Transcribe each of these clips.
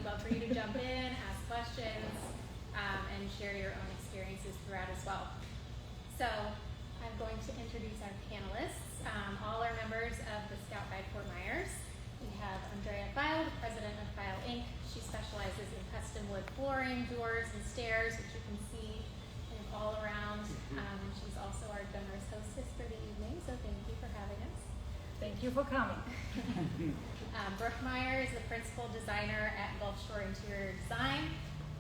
love for you to jump in, ask questions, and share your own experiences throughout as well. So I'm going to introduce our panelists. All are members of the Scout Guide Fort Myers. We have Andrea File, the president of File Inc. She specializes in custom wood flooring, doors, and stairs, which you can see all around. She's also our generous hostess for the evening, so thank you for having us. Thank you for coming. Brooke Meyer is the principal designer at Gulf Shore Interior Design.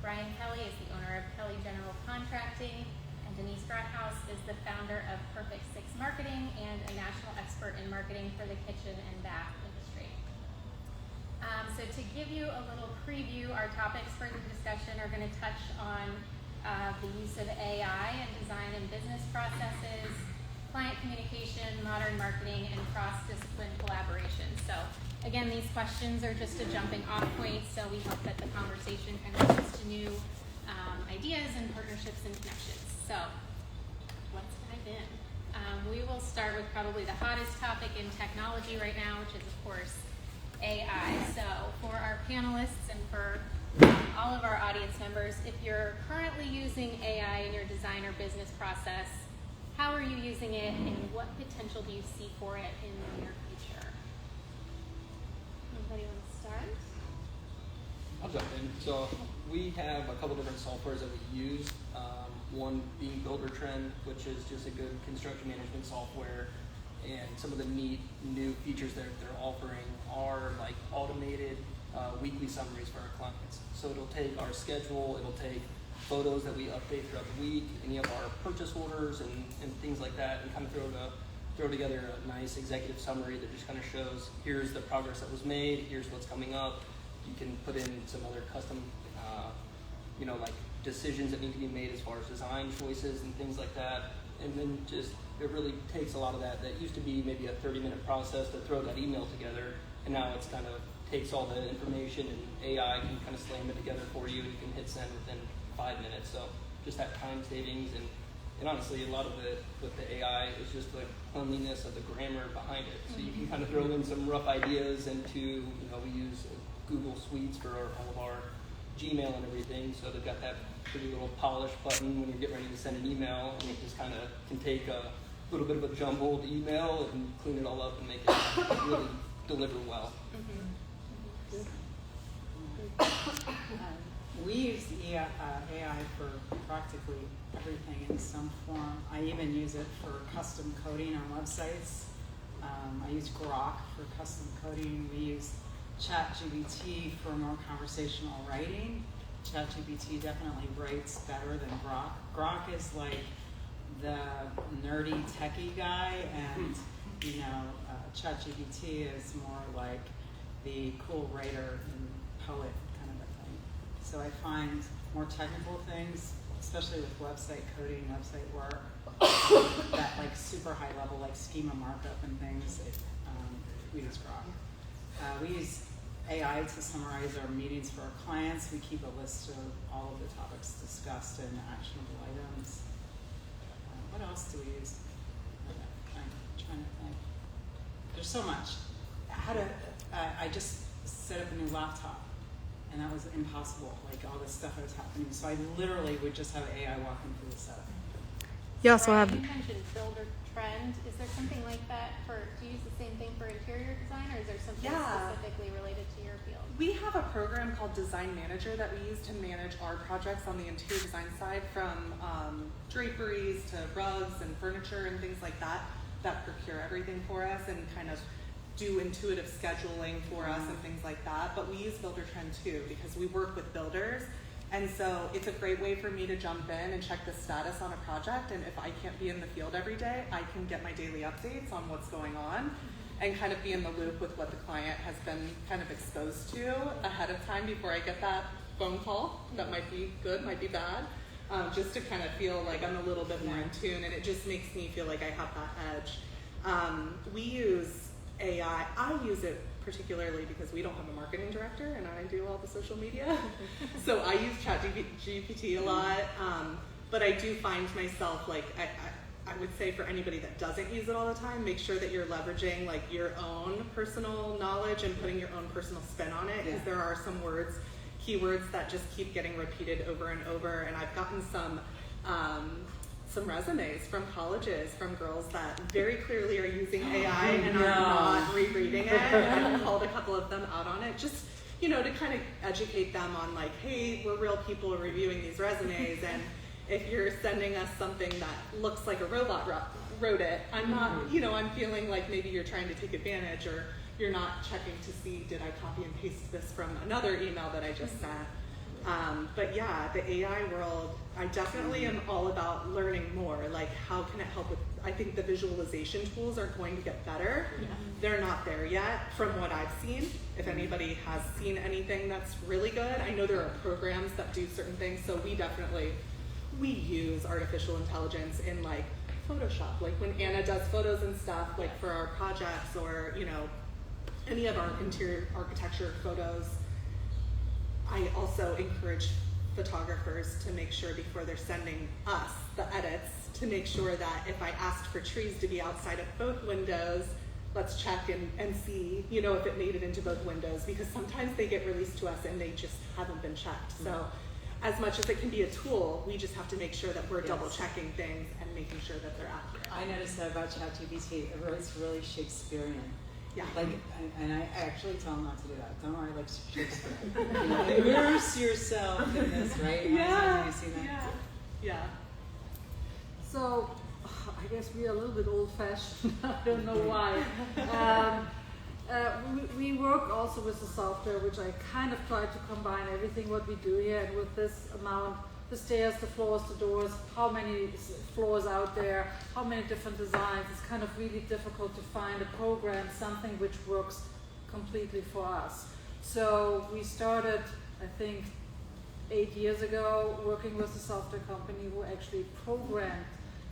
Brian Kelly is the owner of Kelly General Contracting. And Denise Grothouse is the founder of Perfect Six Marketing and a national expert in marketing for the kitchen and bath industry. So to give you a little preview, our topics for the discussion are going to touch on the use of AI in design and business processes, client communication, modern marketing, and cross-discipline collaboration. So again, these questions are just a jumping off point, so we hope that the conversation kind of leads to new ideas and partnerships and connections. So let's dive in. We will start with probably the hottest topic in technology right now, which is of course AI. So for our panelists and for all of our audience members, if you're currently using AI in your design or business process, how are you using it and what potential do you see for it in the near future? Anybody want to start? I'll jump in. So we have a couple different softwares that we use. One being Builder-Trend, which is just a good construction management software. And some of the neat new features that they're offering are like automated weekly summaries for our clients. So it'll take our schedule, it'll take photos that we update throughout the week, any of our purchase orders and things like that, and kind of throw together a nice executive summary that just kind of shows here's the progress that was made, here's what's coming up. You can put in some other custom, like decisions that need to be made as far as design choices and things like that. And then just, it really takes a lot of that. That used to be maybe a 30-minute process to throw that email together, and now it's kind of takes all the information and AI can kind of slam it together for you, and you can hit send within 5 minutes. So just that time savings, and honestly, a lot of it with the AI is just the cleanliness of the grammar behind it. So you can kind of throw in some rough ideas into, we use Google Suites for all of our Gmail and everything, so they've got that pretty little polish button when you get ready to send an email, and it just kind of can take a little bit of a jumbled email and clean it all up and make it really deliver well. We use AI for practically everything in some form. I even use it for custom coding on websites. I use Grok for custom coding. We use ChatGPT for more conversational writing. ChatGPT definitely writes better than Grok. Grok is like the nerdy techie guy, and ChatGPT is more like the cool writer and poet kind of a thing. So I find more technical things, especially with website coding, website work, that like super high level, like schema markup and things, we use Grok. We use AI to summarize our meetings for our clients. We keep a list of all of the topics discussed and actionable items. What else do we use? I'm trying to think. There's so much. I just set up a new laptop, and that was impossible, like all this stuff that was happening. So I literally would just have AI walking through the setup. You mentioned Builder-Trend. Is there something like that do you use the same thing for interior design, or is there something specifically related to your field? We have a program called Design Manager that we use to manage our projects on the interior design side, from draperies to rugs and furniture and things like that procure everything for us and kind of do intuitive scheduling for us and things like that. But we use Builder-Trend too, because we work with builders. And so it's a great way for me to jump in and check the status on a project. And if I can't be in the field every day, I can get my daily updates on what's going on and kind of be in the loop with what the client has been kind of exposed to ahead of time before I get that phone call that might be good, might be bad, just to kind of feel like I'm a little bit more in tune, and it just makes me feel like I have that edge. We use AI. I use it particularly because we don't have a marketing director and I do all the social media. So I use ChatGPT a lot, but I do find myself, like, I would say for anybody that doesn't use it all the time, make sure that you're leveraging like your own personal knowledge and putting your own personal spin on it, because there are some words keywords that just keep getting repeated over and over. And I've gotten some resumes from colleges from girls that very clearly are using AI and are not rereading it. I've called a couple of them out on it, just, you know, to kind of educate them on like, hey, we're real people reviewing these resumes, and if you're sending us something that looks like a robot wrote it, I'm not, you know, I'm feeling like maybe you're trying to take advantage, or you're not checking to see, did I copy and paste this from another email that I just sent? But yeah, the AI world, I definitely am all about learning more. Like, how can it help with, I think the visualization tools are going to get better. Yeah. They're not there yet from what I've seen. If anybody has seen anything that's really good, I know there are programs that do certain things. So we use artificial intelligence in like Photoshop. Like when Anna does photos and stuff, like for our projects, or, you know, any of our interior architecture photos. I also encourage photographers to make sure before they're sending us the edits, to make sure that if I asked for trees to be outside of both windows, let's check and see, you know, if it made it into both windows, because sometimes they get released to us and they just haven't been checked. So as much as it can be a tool, we just have to make sure that we're double checking things and making sure that they're accurate. I noticed that about ChatGPT. It's really Shakespearean. Yeah. Like, and I actually tell them not to do that. Don't write like Shakespeare. You know, immerse yourself in this, right? Yeah. You see that? Yeah. Yeah. So, I guess we are a little bit old-fashioned. I don't know why. We work also with the software, which I kind of try to combine everything what we do here, and with this amount, the stairs, the floors, the doors, how many floors out there, how many different designs. It's kind of really difficult to find a program, something which works completely for us. So we started, I think, 8 years ago, working with a software company who actually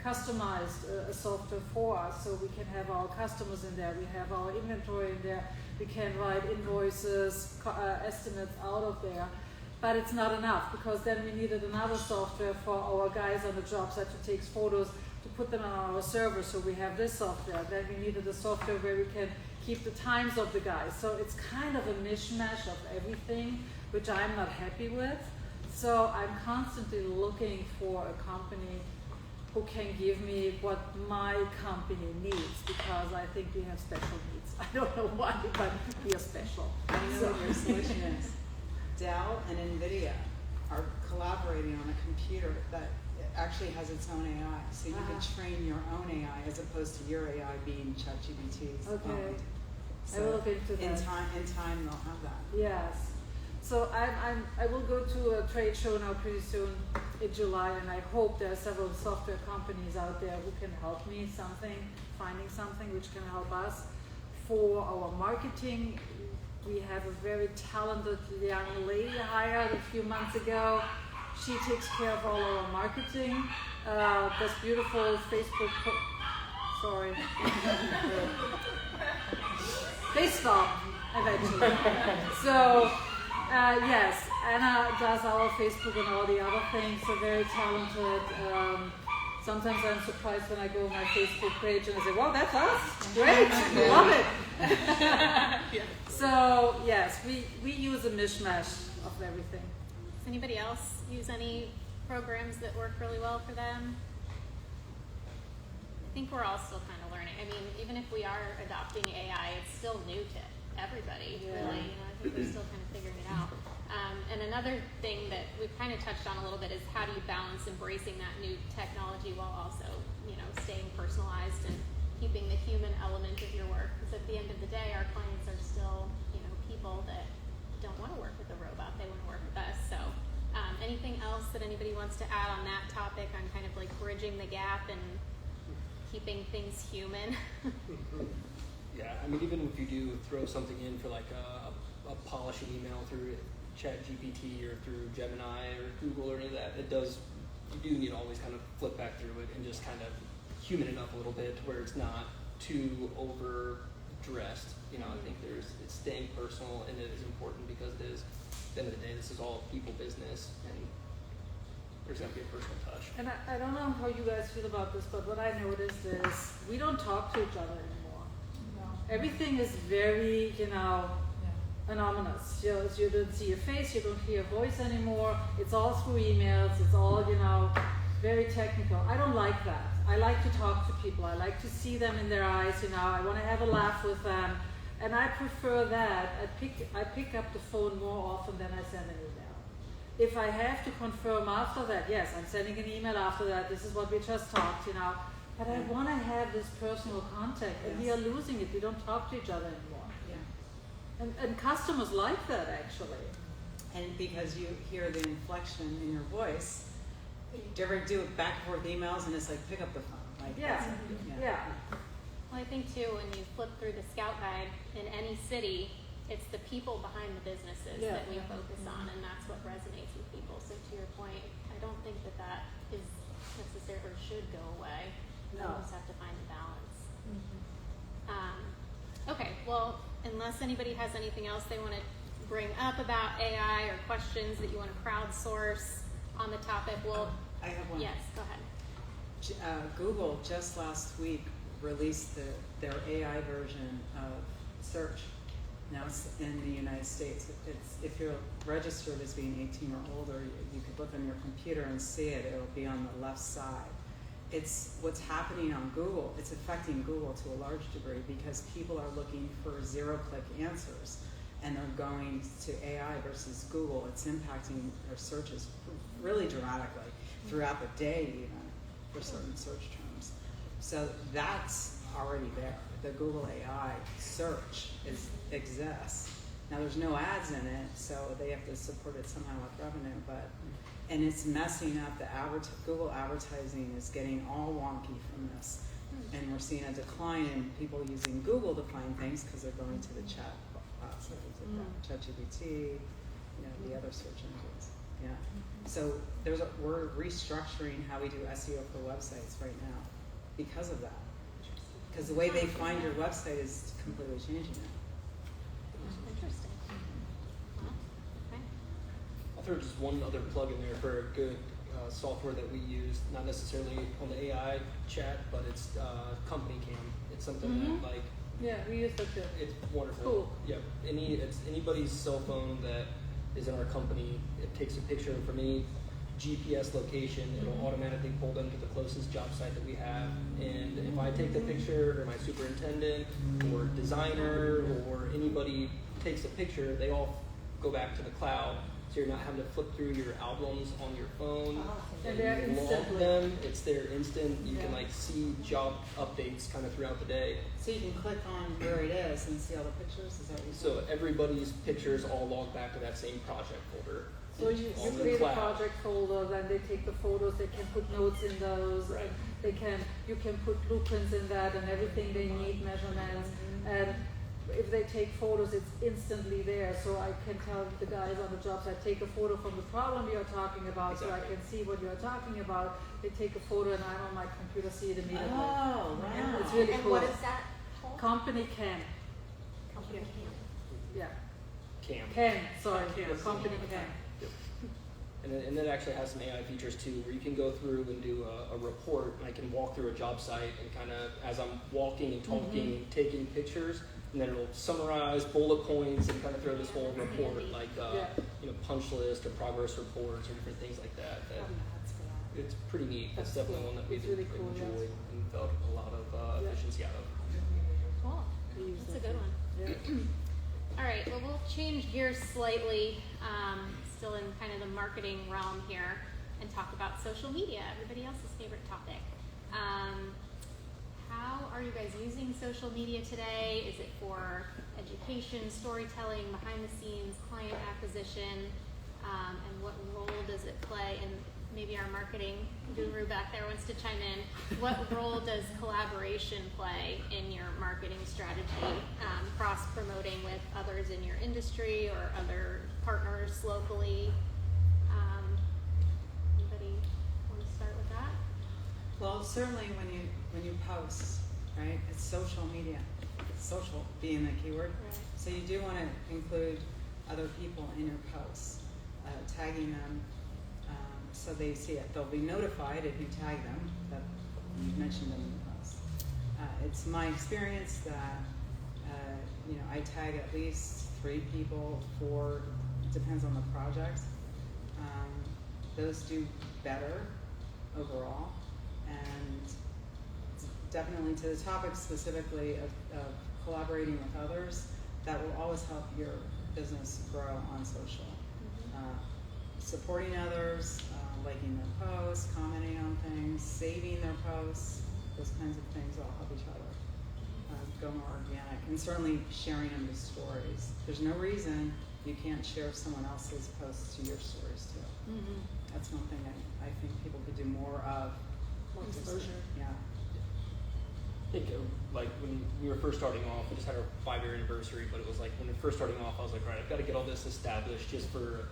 customized a software for us, so we can have our customers in there, we have our inventory in there, we can write invoices, estimates out of there. But it's not enough, because then we needed another software for our guys on the job site who takes photos to put them on our server. So we have this software. Then we needed a software where we can keep the times of the guys. So it's kind of a mishmash of everything, which I'm not happy with. So I'm constantly looking for a company who can give me what my company needs, because I think we have special needs. I don't know why, but we are special. I know what your solution is. Dell and NVIDIA are collaborating on a computer that actually has its own AI, so you can train your own AI as opposed to your AI being ChatGPT's. Okay. So I will look into that. In time they'll have that. Yes. So I will go to a trade show now pretty soon in July, and I hope there are several software companies out there who can help me finding something which can help us. For our marketing, we have a very talented young lady hired a few months ago. She takes care of all our marketing. Does beautiful Facebook Facebook eventually. So yes, Anna does our Facebook and all the other things. So very talented. Sometimes I'm surprised when I go on my Facebook page and I say, "Wow, that's us! Great, love it." Yeah. So yes, we use a mishmash of everything. Does anybody else use any programs that work really well for them? I think we're all still kind of learning. I mean, even if we are adopting AI, it's still new to everybody, really. You know, I think we're still kind of figuring it out. And another thing that we've kind of touched on a little bit is how do you balance embracing that new technology while also, you know, staying personalized and keeping the human element of your work? Because at the end of the day, our clients are still, you know, people that don't want to work with a robot. They want to work with us. So anything else that anybody wants to add on that topic, on kind of like bridging the gap and keeping things human? Yeah, I mean, even if you do throw something in for like a polishing email through ChatGPT or through Gemini or Google or any of that, you do need to always kind of flip back through it and just kind of human it up a little bit, where it's not too overdressed. You know, I think it's staying personal, and it is important, because it is, at the end of the day, this is all people business, and there's going to be a personal touch. And I don't know how you guys feel about this, but what I noticed is we don't talk to each other anymore. No. Everything is very, you know, anonymous. You don't see a face, you don't hear a voice anymore. It's all through emails. It's all, very technical. I don't like that. I like to talk to people. I like to see them in their eyes. I want to have a laugh with them, and I prefer that. I pick up the phone more often than I send an email. If I have to confirm after that, yes, I'm sending an email after that. This is what we just talked, But I want to have this personal contact, and we are losing it. We don't talk to each other anymore. Yeah. And customers like that, actually. And because you hear the inflection in your voice, do you ever do back and forth emails and it's like, pick up the phone? Like, Yeah. Well, I think too, when you flip through the Scout Guide in any city, it's the people behind the businesses that we focus on, and that's what resonates with people. So to your point, I don't think that is necessary or should go away. No. We just have to find the balance. Okay, well, unless anybody has anything else they want to bring up about AI or questions that you want to crowdsource on the topic, I have one. yes, go ahead. Google just last week released their AI version of search. Now it's in the United States. If you're registered as being 18 or older, you could look on your computer and see it. It'll be on the left side. It's what's happening on Google. It's affecting Google to a large degree because people are looking for zero-click answers, and they're going to AI versus Google. It's impacting their searches really dramatically throughout the day, even for certain search terms. So that's already there. The Google AI search exists. Now there's no ads in it, so they have to support it somehow with revenue. And it's messing up the Google advertising is getting all wonky from this, and we're seeing a decline in people using Google to find things because they're going to the chat bots, like ChatGPT, the other search engines. Yeah. So we're restructuring how we do SEO for websites right now because of that. Because the way they find your website is completely changing now. Interesting. Well, okay. I'll throw just one other plug in there for a good software that we use, not necessarily on the AI chat, but it's Company Cam. It's something that Yeah, we use that too. it's wonderful. Cool. Yep. It's anybody's cell phone that is in our company. It takes a picture from any GPS location. It'll automatically pull them to the closest job site that we have. And if I take the picture, or my superintendent, or designer, or anybody takes a picture, they all go back to the cloud. So you're not having to flip through your albums on your phone. And they're log instantly. them. It's there instant. You can see job updates kind of throughout the day. So you can click on where it is and see all the pictures? Is that what you So everybody's pictures all log back to that same project folder. So you On the create a cloud. project folder, then they take the photos, they can put notes in those, Right. and you can put blueprints in that and everything they need, measurements, and if they take photos, it's instantly there. So I can tell the guys on the job site, take a photo from the problem you're talking about, so I Exactly. can see what you're talking about. They take a photo and I'm on my computer, see it immediately. Oh, wow. It's really And cool. what is that called? Company Cam. Company Cam. Yeah. Cam. Sorry, Cam. Company Cam. And it actually has some AI features too, where you can go through and do a report. And I can walk through a job site and kind of, as I'm walking and talking, taking pictures, and then it'll summarize bullet points and kind of throw this whole report, like punch list or progress reports or different things like that. It's pretty neat. That's That's definitely cool. one that we've It's really cool, enjoyed and felt a lot of efficiency out of. Cool. We use That's a that good too. one. Yeah. All right, well, we'll change gears slightly, still in kind of the marketing realm here, and talk about social media, everybody else's favorite topic. How are you guys using social media today? Is it for education, storytelling, behind the scenes, client acquisition, and what role does it play? And maybe our marketing guru back there wants to chime in. What role does collaboration play in your marketing strategy, cross-promoting with others in your industry or other partners locally? Anybody want to start with that? Well, certainly when you post, right? It's social media. Social being the keyword. Right. So you do want to include other people in your posts, tagging them so they see it. They'll be notified if you tag them that you mentioned them in the post. It's my experience that I tag at least 3 people for, it depends on the project. Those do better overall, and definitely to the topic specifically of collaborating with others, that will always help your business grow on social. Supporting others, liking their posts, commenting on things, saving their posts, those kinds of things all help each other go more organic, and certainly sharing them to stories. There's no reason you can't share someone else's posts to your stories too. That's one thing I think people could do more of. More exposure. Yeah. I think like when we were first starting off, we just had our 5-year anniversary, but it was like when we were first starting off, I was like, right, I've got to get all this established just for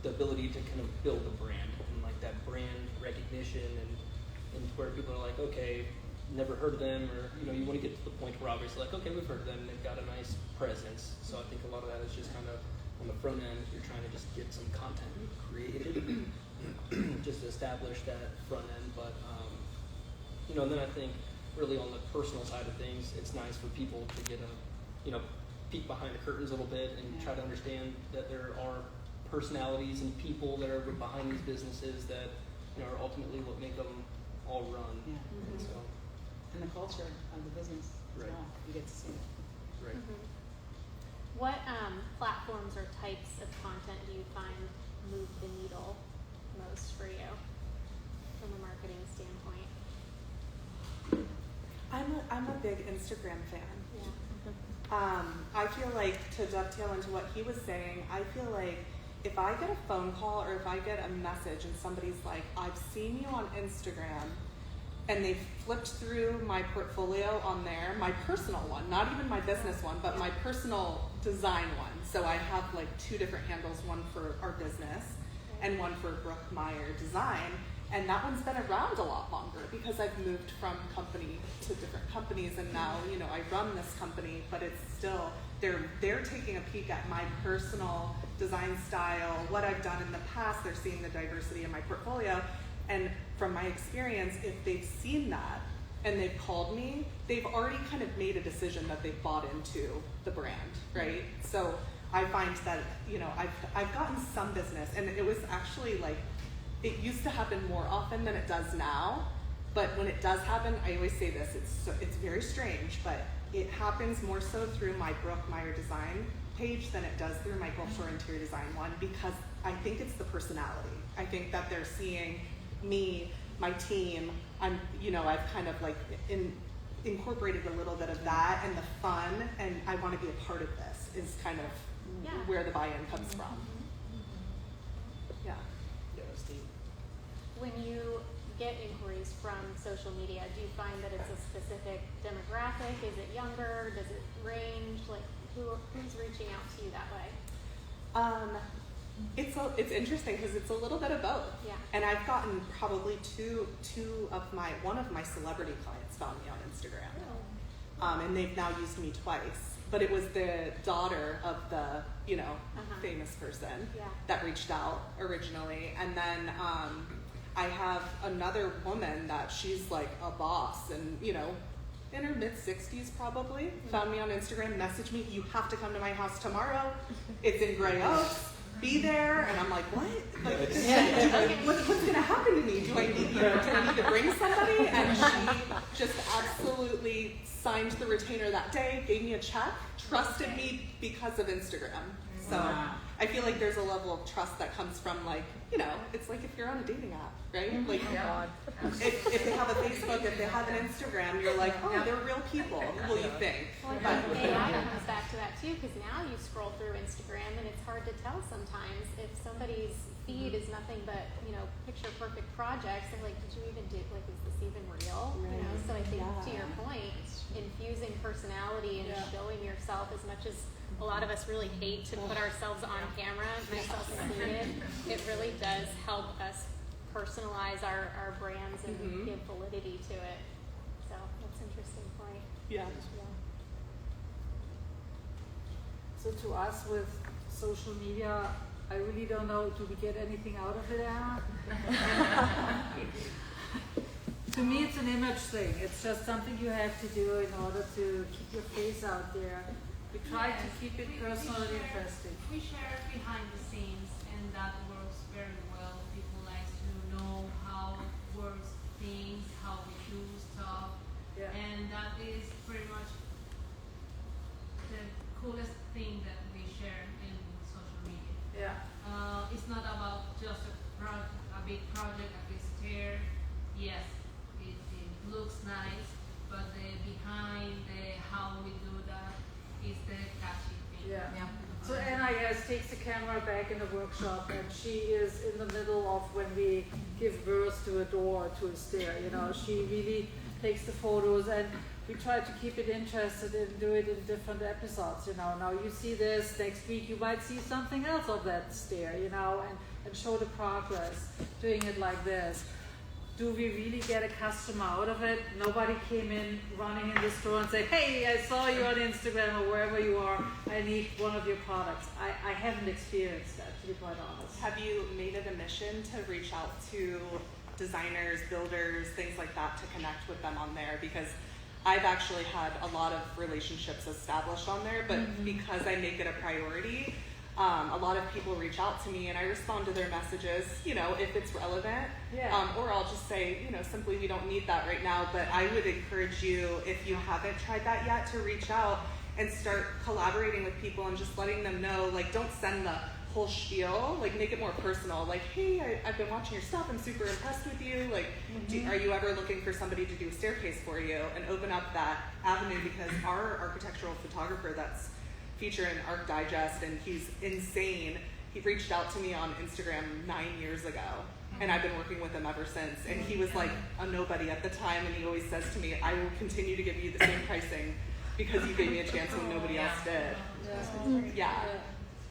the ability to kind of build a brand and like that brand recognition and where people are like, okay, never heard of them, or you want to get to the point where obviously like, okay, we've heard of them, they've got a nice presence. So I think a lot of that is just kind of on the front end, you're trying to just get some content created, just to establish that front end. But and then I think really on the personal side of things, it's nice for people to get a peek behind the curtains a little bit and try to understand that there are personalities and people that are behind these businesses that are ultimately what make them all run. Yeah. And so, And the culture of the business as Right. well. You get to see it. right. What platforms or types of content do you find move the needle most for you from a marketing standpoint? I'm a big Instagram fan. Yeah. I feel like, to dovetail into what he was saying, I feel like if I get a phone call or if I get a message and somebody's like, I've seen you on Instagram, and they flipped through my portfolio on there, my personal one, not even my business one, but my personal design one. So I have like 2 different handles, one for our business and one for Brookmeyer Design. And that one's been around a lot longer because I've moved from company to different companies, and now, I run this company, but it's still, they're taking a peek at my personal design style, what I've done in the past. They're seeing the diversity in my portfolio. And from my experience, if they've seen that and they've called me, they've already kind of made a decision that they've bought into the brand, right? So I find that, I've gotten some business, and it was actually like, it used to happen more often than it does now. But when it does happen, I always say this, it's very strange, but it happens more so through my Brookmeyer Design page than it does through my Gulf Shore Interior Design one, because I think it's the personality. I think that they're seeing me, my team, I've kind of like incorporated a little bit of that and the fun, and I want to be a part of this, is kind of where the buy-in comes from. Yeah. Yeah, that's deep. When you get inquiries from social media, do you find that it's a specific demographic? Is it younger? Does it range? Like, who's reaching out to you that way? It's interesting because it's a little bit of both. Yeah. And I've gotten probably one of my celebrity clients found me on Instagram. And they've now used me twice. But it was the daughter of the, famous person that reached out originally. And then I have another woman that she's like a boss and, in her mid-60s probably, found me on Instagram, messaged me, you have to come to my house tomorrow. It's in Gray Oaks. Be there. And I'm like, what? Like, what's going to happen to me? Do I need to bring somebody? And she just absolutely signed the retainer that day, gave me a check, trusted me because of Instagram. So I feel like there's a level of trust that comes from, like, it's like if you're on a dating app, right? Like, if they have a Facebook, if they have an Instagram, you're like, oh, they're real people. Well, you think. Well, I think AI comes back to that too, because now you scroll through Instagram and it's hard to tell sometimes if somebody's feed is nothing but, picture perfect projects. They're like, did you even do, like, is this even real? Right. So I think to your point, infusing personality and showing yourself, as much as a lot of us really hate to put ourselves on camera, myself included, it really does help us personalize our brands and give validity to it. So that's an interesting point. Yeah. So to us with social media, I really don't know, do we get anything out of it, Anna? To me, it's an image thing. It's just something you have to do in order to keep your face out there. We try to Yes, keep it we personal and share- interesting. We share behind the scenes, and that works very well. People like to know how works things, how we do stuff, Yeah. and that is pretty much the coolest thing that we share in social media. Yeah. It's not about just a big project, a big stair. Yes, it looks nice, but the behind, the how we do that is the catchy thing. Yeah. So Anna, yes, takes the camera back in the workshop, and she is in the middle of when we give birth to a door, to a stair. You know, she really takes the photos, and we try to keep it interested and do it in different episodes. You know, now you see this, next week you might see something else of that stair. You know, and show the progress, doing it like this. Do we really get a customer out of it? Nobody came in running in the store and said, hey, I saw you on Instagram or wherever you are, I need one of your products. I haven't experienced that, to be quite honest. Have you made it a mission to reach out to designers, builders, things like that to connect with them on there? Because I've actually had a lot of relationships established on there, but because I make it a priority, a lot of people reach out to me and I respond to their messages, you know, if it's relevant. Yeah. Or I'll just say, you know, simply we don't need that right now. But I would encourage you, if you haven't tried that yet, to reach out and start collaborating with people and just letting them know, like, don't send the whole spiel, like make it more personal. Like, hey, I've been watching your stuff, I'm super impressed with you. Like, are you ever looking for somebody to do a staircase for you? And open up that avenue, because our architectural photographer that's featured in Arc Digest, and he's insane. He reached out to me on Instagram 9 years ago, and I've been working with him ever since. And he was like a nobody at the time, and he always says to me, I will continue to give you the same pricing because you gave me a chance when nobody else did. Yeah.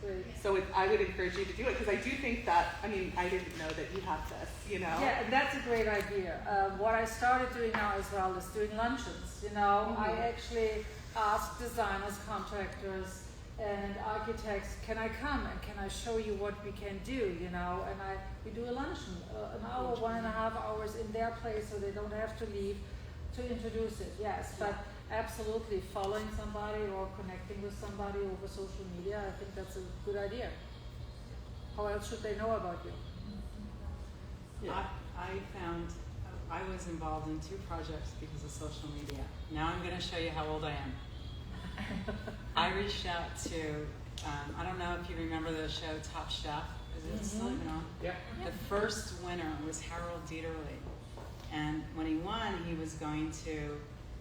Great. So I would encourage you to do it, because I do think that, I mean, I didn't know that you have this, you know? Yeah, and that's a great idea. What I started doing now as well is doing luncheons. You know, I actually ask designers, contractors, and architects, can I come and can I show you what we can do? You know, and we do a luncheon, an hour, 1.5 hours in their place, so they don't have to leave to introduce it. Yes, but absolutely, following somebody or connecting with somebody over social media, I think that's a good idea. How else should they know about you? Yeah. I found I was involved in 2 projects because of social media. Now I'm going to show you how old I am. I reached out to, I don't know if you remember the show Top Chef. Is it still even on? Yeah. The first winner was Harold Dieterle. And when he won, he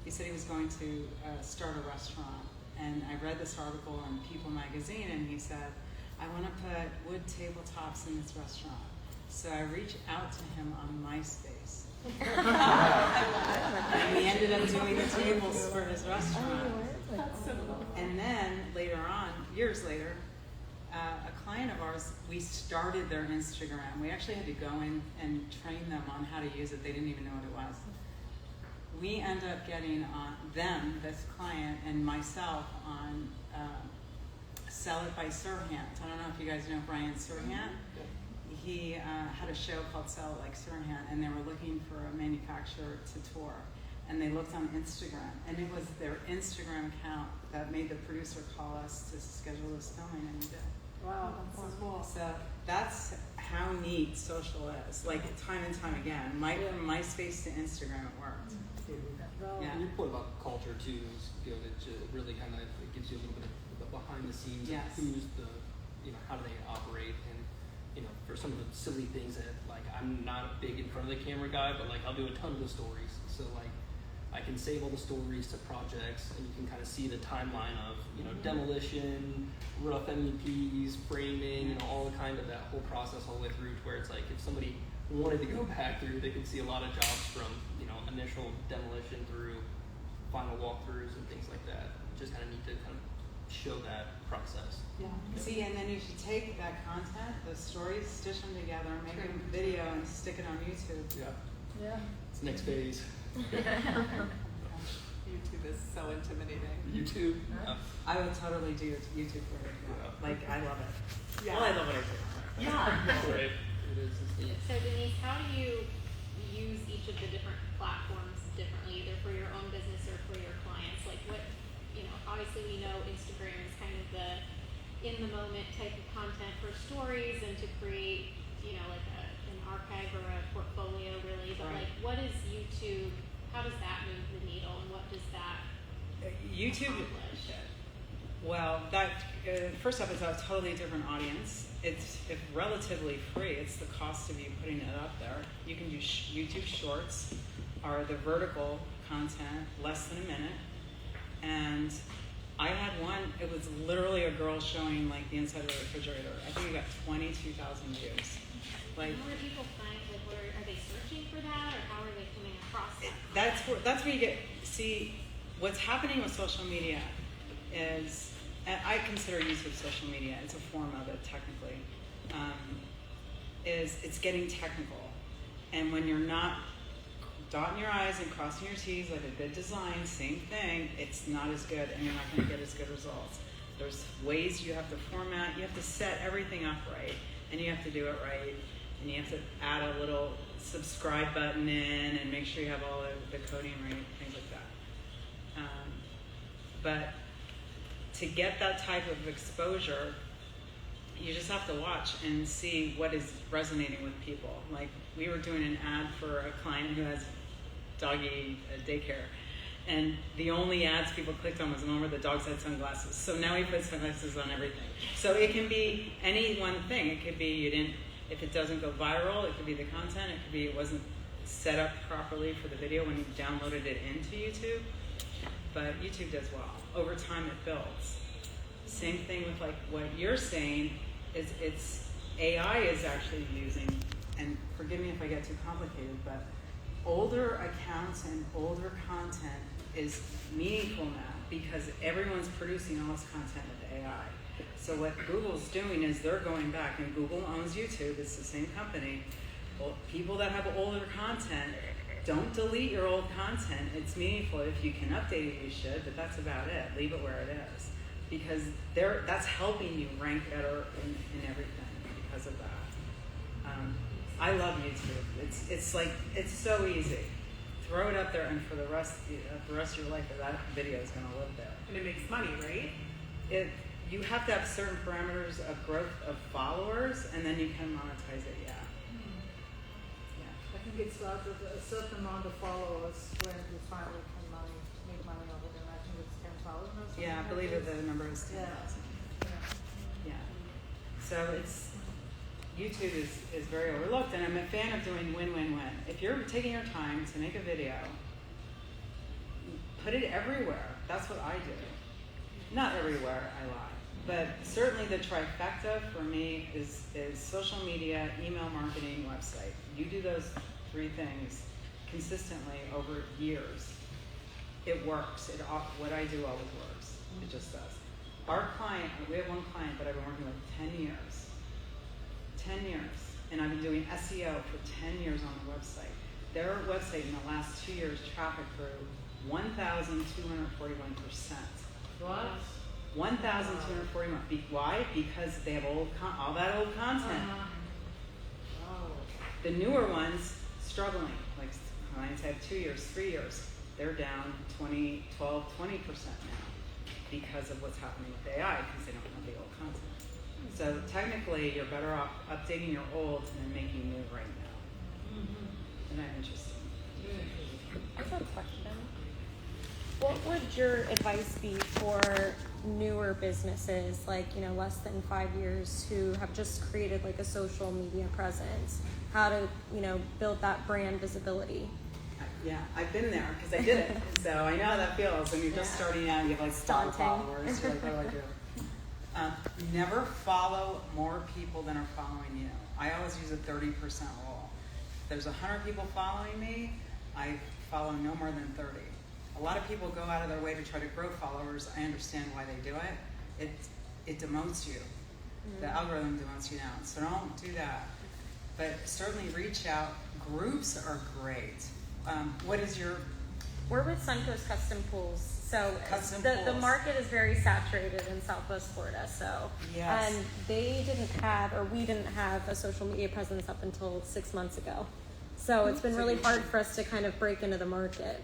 said he was going to start a restaurant. And I read this article in People magazine, and he said, I want to put wood tabletops in this restaurant. So I reached out to him on MySpace. And we ended up doing the tables for his restaurant. And then later on, years later, a client of ours, we started their Instagram. We actually had to go in and train them on how to use it. They didn't even know what it was. We end up getting on them, this client, and myself on Sell It by Sirhan. I don't know if you guys know Brian Sirhan. He had a show called Sell It Like Sirhan, and they were looking for a manufacturer to tour. And they looked on Instagram, and it was their Instagram account that made the producer call us to schedule this filming, and we did. Wow, that's so cool. So that's how neat social is. Like, time and time again. From MySpace to Instagram, it worked. Well, Yeah. And your point about culture too is good. It really kind of gives you a little bit of behind the scenes. Yes. Of who's the, how do they operate, and for some of the silly things that, like, I'm not a big in front of the camera guy, but like I'll do a ton of the stories. So like I can save all the stories to projects, and you can kind of see the timeline of demolition, rough MEPs, framing, all the kind of that whole process all the way through to where it's like if somebody wanted to go back through, they could see a lot of jobs from initial demolition through final walkthroughs and things like that. Just kind of need to kind of show that process. Yeah. See, and then you should take that content, the stories, stitch them together, make a video, and stick it on YouTube. Yeah. yeah. It's next phase. YouTube is so intimidating. YouTube. I would totally do YouTube for it. Yeah. Like, I love it. Yeah. Well, I love what I do. Yeah. Right. It is. So Denise, how do you use each of the different platforms differently, either for your own business or for your clients? Like what, obviously we know Instagram is kind of the in the moment type of content for stories and to create, like an archive or a portfolio really, but Right. like what is YouTube, how does that move the needle and what does that YouTube, accomplish? well, that first off, it's a totally different audience. It's relatively free. It's the cost of you putting it up there. You can do YouTube Shorts, are the vertical content, less than a minute. And I had one. It was literally a girl showing like the inside of a refrigerator. I think it got 22,000 views. Like How are people find, like, are they searching for that, or how are they coming across that? that's where you get see what's happening with social media is, and I consider YouTube social media. It's a form of it technically. Is it's getting technical, and when you're not dotting your I's and crossing your T's like a good design, same thing, it's not as good and you're not going to get as good results. There's ways you have to format, you have to set everything up right, and you have to do it right, and you have to add a little subscribe button in and make sure you have all the coding right, things like that. But to get that type of exposure, you just have to watch and see what is resonating with people. Like, we were doing an ad for a client who has doggy daycare, and the only ads people clicked on was the one where the dogs had sunglasses. So now we put sunglasses on everything. So it can be any one thing. It could be if it doesn't go viral, it could be the content, it could be it wasn't set up properly for the video when you downloaded it into YouTube. But YouTube does well. Over time it builds. Same thing with like what you're saying is it's AI is actually using, and forgive me if I get too complicated, but older accounts and older content is meaningful now because everyone's producing all this content with AI. So what Google's doing is they're going back, and Google owns YouTube, it's the same company. Well, people that have older content, don't delete your old content. It's meaningful. If you can update it, you should, but that's about it. Leave it where it is. Because that's helping you rank better in everything because of that. I love YouTube. It's so easy. Throw it up there, and for the rest of your life, that video is going to live there. And it makes money, right? You have to have certain parameters of growth of followers, and then you can monetize it. Yeah. I think it starts with a certain amount of followers when you finally can make money off it, and I think it's 10,000 or something. Yeah, I believe like the this. number is 10,000. Yeah. Yeah. So YouTube is very overlooked, and I'm a fan of doing win-win-win. If you're taking your time to make a video, put it everywhere. That's what I do. Not everywhere, I lie. But certainly the trifecta for me is social media, email marketing, website. You do those three things consistently over years. It works. What I do always works. It just does. Our client, we have one client that I've been working with 10 years. 10 years. And I've been doing SEO for 10 years on the website. Their website in the last 2 years, traffic grew 1,241%. What? 1,241. Why? Because they have all that old content. Wow. The newer ones struggling. Like clients have 2 years, 3 years. They're down 12, 20% now because of what's happening with AI because they don't have the old content. So technically, you're better off updating your old than making new right now. Isn't that interesting? I have a question. What would your advice be for newer businesses, like, less than 5 years, who have just created like a social media presence? How to, build that brand visibility? Yeah, I've been there because I did it. So I know how that feels. When you're just starting out, you have like 5 Daunting. followers. You're like, what do I do? Never follow more people than are following you. I always use a 30% rule. If there's 100 people following me, I follow no more than 30. A lot of people go out of their way to try to grow followers. I understand why they do it. It demotes you. The algorithm demotes you down. So don't do that. But certainly reach out. Groups are great. What is your... We're with Suncoast Custom Pools. So Custom the Pools. market is very saturated in Southwest Florida. So Yes. and we didn't have a social media presence up until 6 months ago. So it's been really hard for us to kind of break into the market.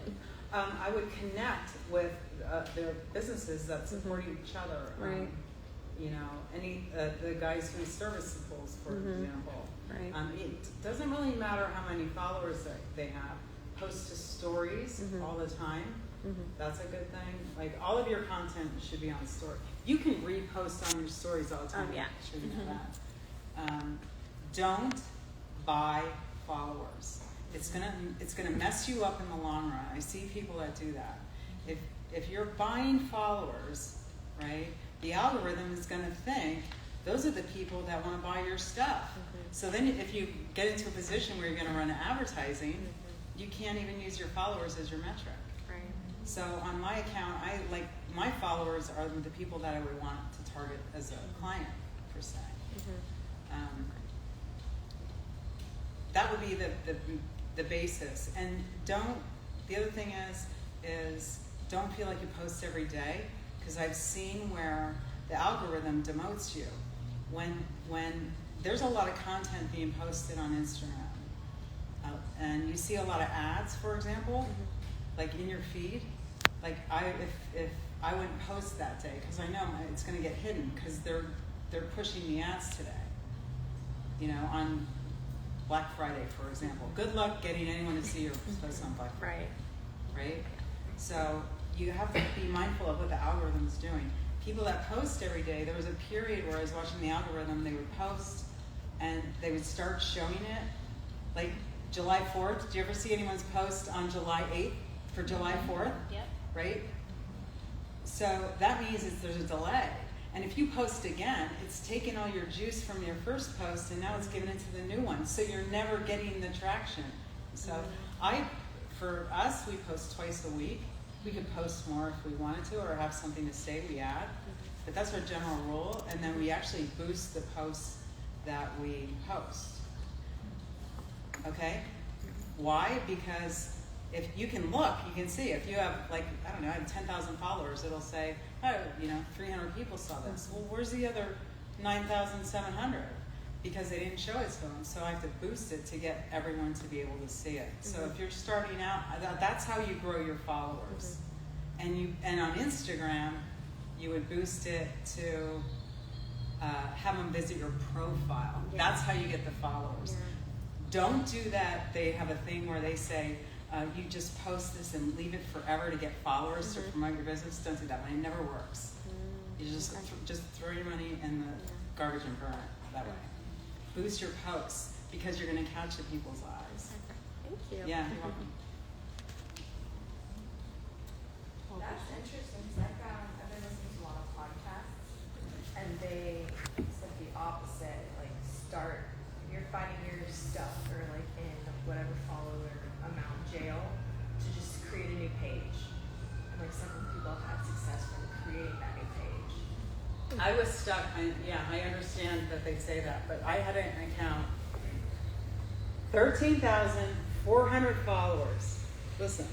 I would connect with their businesses that support each other. Right. You know, the guys who service schools, for example. Right. It doesn't really matter how many followers they have. Post to stories all the time. That's a good thing. Like, all of your content should be on story. You can repost on your stories all the time. Yeah. I'm sure you know that. Don't buy followers. It's gonna mess you up in the long run. I see people that do that. If you're buying followers, right, the algorithm is gonna think those are the people that want to buy your stuff. So then if you get into a position where you're gonna run advertising, you can't even use your followers as your metric. Right. So on my account, my followers are the people that I would want to target as a client, per se. That would be the basis. And the other thing is don't feel like you post every day, because I've seen where the algorithm demotes you. When there's a lot of content being posted on Instagram, and you see a lot of ads, for example, like in your feed, like if I wouldn't post that day, because I know it's going to get hidden, because they're pushing the ads today. You know, on Black Friday, for example. Good luck getting anyone to see your post on Black Friday. Right? So you have to be mindful of what the algorithm is doing. People that post every day, there was a period where I was watching the algorithm, they would post and they would start showing it. Like July 4th, did you ever see anyone's post on July 8th for July 4th? Yep. Right? So that means there's a delay. And if you post again, it's taken all your juice from your first post and now it's given it to the new one. So you're never getting the traction. So for us, we post twice a week. We could post more if we wanted to, or have something to say, we add. But that's our general rule. And then we actually boost the posts that we post. Okay? Why? Because if you can look, you can see. If you have, like, I don't know, I have 10,000 followers, it'll say, oh, 300 people saw this. Well, where's the other 9,700? Because they didn't show it to them. So I have to boost it to get everyone to be able to see it. So if you're starting out, that's how you grow your followers. And on Instagram, you would boost it to have them visit your profile. Yeah. That's how you get the followers. Yeah. Don't do that. They have a thing where they say, you just post this and leave it forever to get followers to promote your business. Don't do that. It never works. You just throw your money in the garbage and burn it that way. Boost your posts, because you're going to catch the people's eyes. Thank you. Yeah, you're welcome. That's interesting, because I've been listening to a lot of podcasts, and they said the opposite. Like, if you're finding your stuff or like in whatever follower amount jail, to just create a new page. And like several people have had success from creating that new page. I was stuck. I understand that they say that, but I had an account, 13,400 followers. Listen,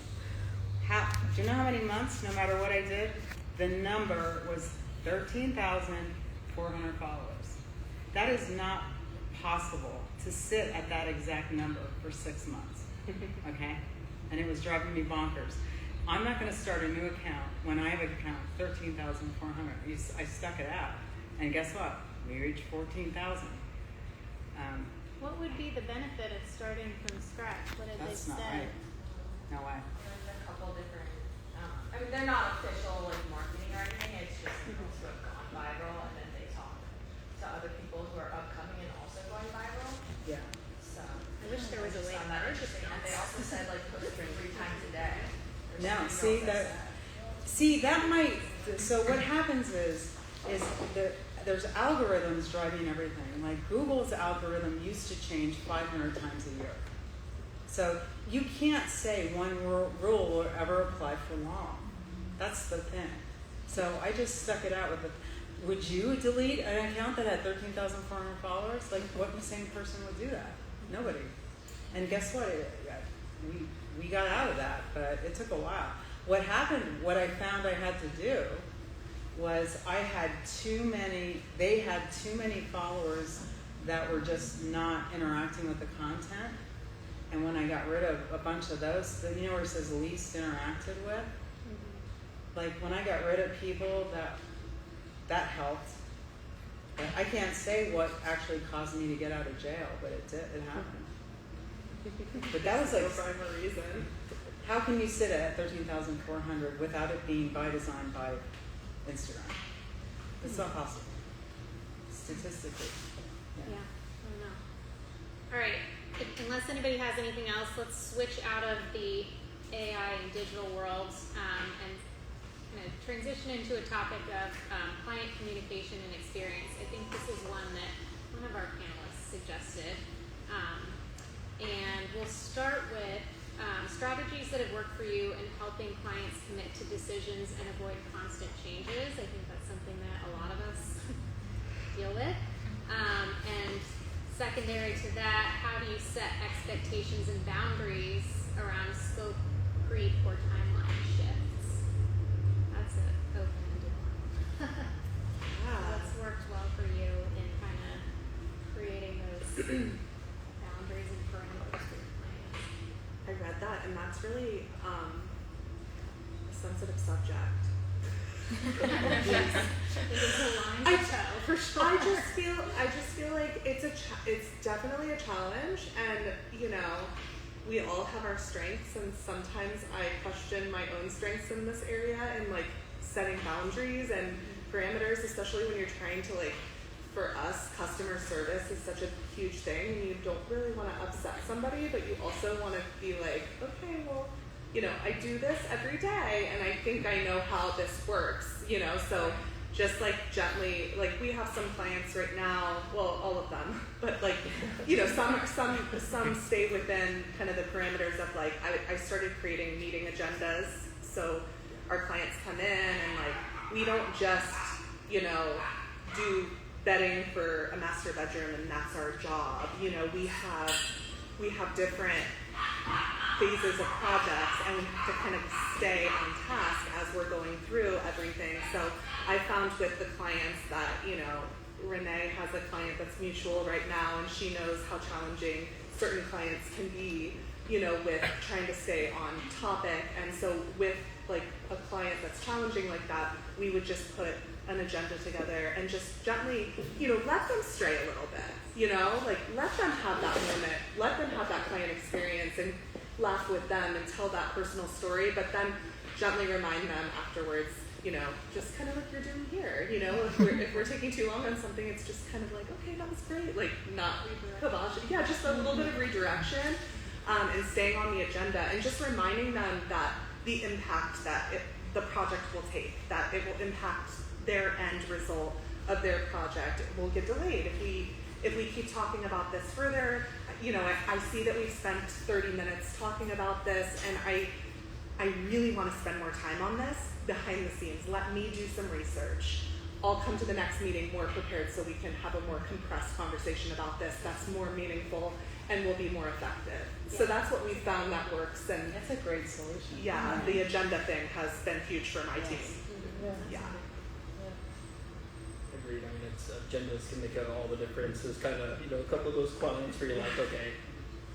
do you know how many months, no matter what I did, the number was 13,400 followers. That is not possible to sit at that exact number for 6 months, okay? And it was driving me bonkers. I'm not going to start a new account when I have an account 13,400. I stuck it out, and guess what? We reached 14,000. What would be the benefit of starting from scratch? What did That's they not say? right. No way. There's a couple different, I mean, they're not official like marketing or anything. It's just people who have gone viral, and then they talk to other people who are upcoming and also going viral. Yeah. So I wish there was a way to that measure interesting. And they that. also said like post 3 times a day. No, so what happens is there's algorithms driving everything. Like Google's algorithm used to change 500 times a year. So you can't say one rule will ever apply for long. That's the thing. So I just stuck it out with it. Would you delete an account that had 13,400 followers? Like, what sane person would do that? Nobody. And guess what? We got out of that, but it took a while. What I found I had to do was they had too many followers that were just not interacting with the content. And when I got rid of a bunch of those, you know where it says least interacted with? Like when I got rid of people, that helped. But I can't say what actually caused me to get out of jail, but it did. It happened. But that was like, for a reason. how can you sit at 13,400 without it being by design by Instagram? It's not possible. Statistically. Yeah, I don't know. All right, unless anybody has anything else, let's switch out of the AI and digital worlds and kind of transition into a topic of client communication and experience. I think this is one that one of our panelists suggested. And we'll start with strategies that have worked for you in helping clients commit to decisions and avoid constant changes. I think that's something that a lot of us deal with. And secondary to that, how do you set expectations and boundaries around scope creep or timeline shifts? That's an open-ended one. What's worked well for you in kind of creating those boundaries and parameters for your clients? I read that, and that's really a sensitive subject. It's a line to toe, for sure. I just feel like it's definitely a challenge, and you know, we all have our strengths, and sometimes I question my own strengths in this area and like setting boundaries and parameters, especially when you're trying to like, for us, customer service is such a huge thing, and you don't really want to upset somebody, but you also want to be like, okay, well, you know, I do this every day, and I think I know how this works, you know, so just like gently, like we have some clients right now, well, all of them, but like, you know, some stay within kind of the parameters of like, I started creating meeting agendas, so our clients come in and like, we don't just, you know, do bedding for a master bedroom and that's our job, you know, we have different phases of projects, and we have to kind of stay on task as we're going through everything. So I found with the clients that, you know, Renee has a client that's mutual right now, and she knows how challenging certain clients can be, you know, with trying to stay on topic. And so with like a client that's challenging like that, we would just put an agenda together and just gently, you know, let them stray a little bit, you know, like let them have that moment, let them have that client experience and laugh with them and tell that personal story, but then gently remind them afterwards, you know, just kind of like you're doing here, you know, if we're taking too long on something, it's just kind of like, okay, that was great, like not kibosh, yeah, just a little bit of redirection, and staying on the agenda and just reminding them that the impact that the project will take, that it will impact their end result of their project. It will get delayed if we keep talking about this further. You know, I see that we've spent 30 minutes talking about this, and I really want to spend more time on this behind the scenes. Let me do some research. I'll come to the next meeting more prepared so we can have a more compressed conversation about this that's more meaningful and will be more effective. Yeah. So that's what we found that works. And that's a great solution. Yeah, the agenda thing has been huge for my team. Yeah. Agreed. I mean, it's agendas can make all the difference. There's kind of, you know, a couple of those clients where you're like, okay,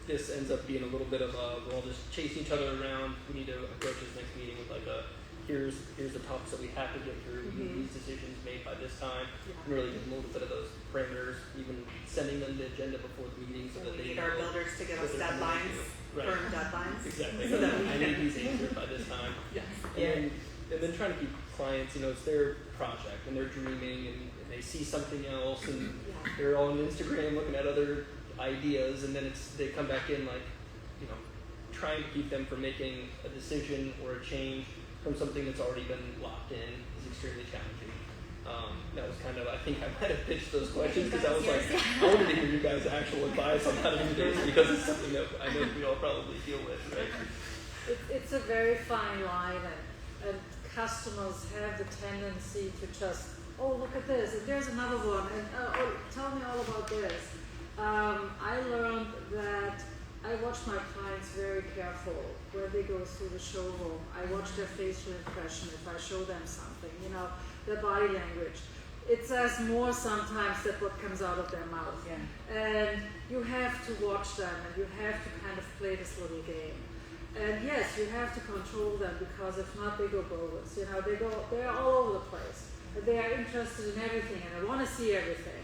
this ends up being a little bit of a, we're all just chasing each other around. We need to approach this next meeting with like a, here's the topics that we have to get through. We need these decisions made by this time. And really give them a little bit of those parameters, even sending them the agenda before the meeting so that we they need our builders to give us deadlines, firm deadlines. Exactly. So that we I need these answered by this time. Yes. And then trying to keep clients, you know, it's their project and they're dreaming and they see something else and they're on Instagram looking at other ideas, and then they come back in like, you know, trying to keep them from making a decision or a change from something that's already been locked in is extremely challenging. That was kind of, I think I might have pitched those questions because I was like, I wanted to hear you guys' actual advice on how to do this because it's something that I know we all probably deal with, right? It's a very fine line, and customers have the tendency to just, oh, look at this, and there's another one, and oh, tell me all about this. I learned that I watch my clients very careful when they go through the showroom. I watch their facial expression if I show them something, you know, their body language. it says more sometimes than what comes out of their mouth. Yeah. And you have to watch them, and you have to kind of play this little game. And yes, you have to control them, because if not, they go bogus. You know, they're all over the place. And they are interested in everything, and they want to see everything.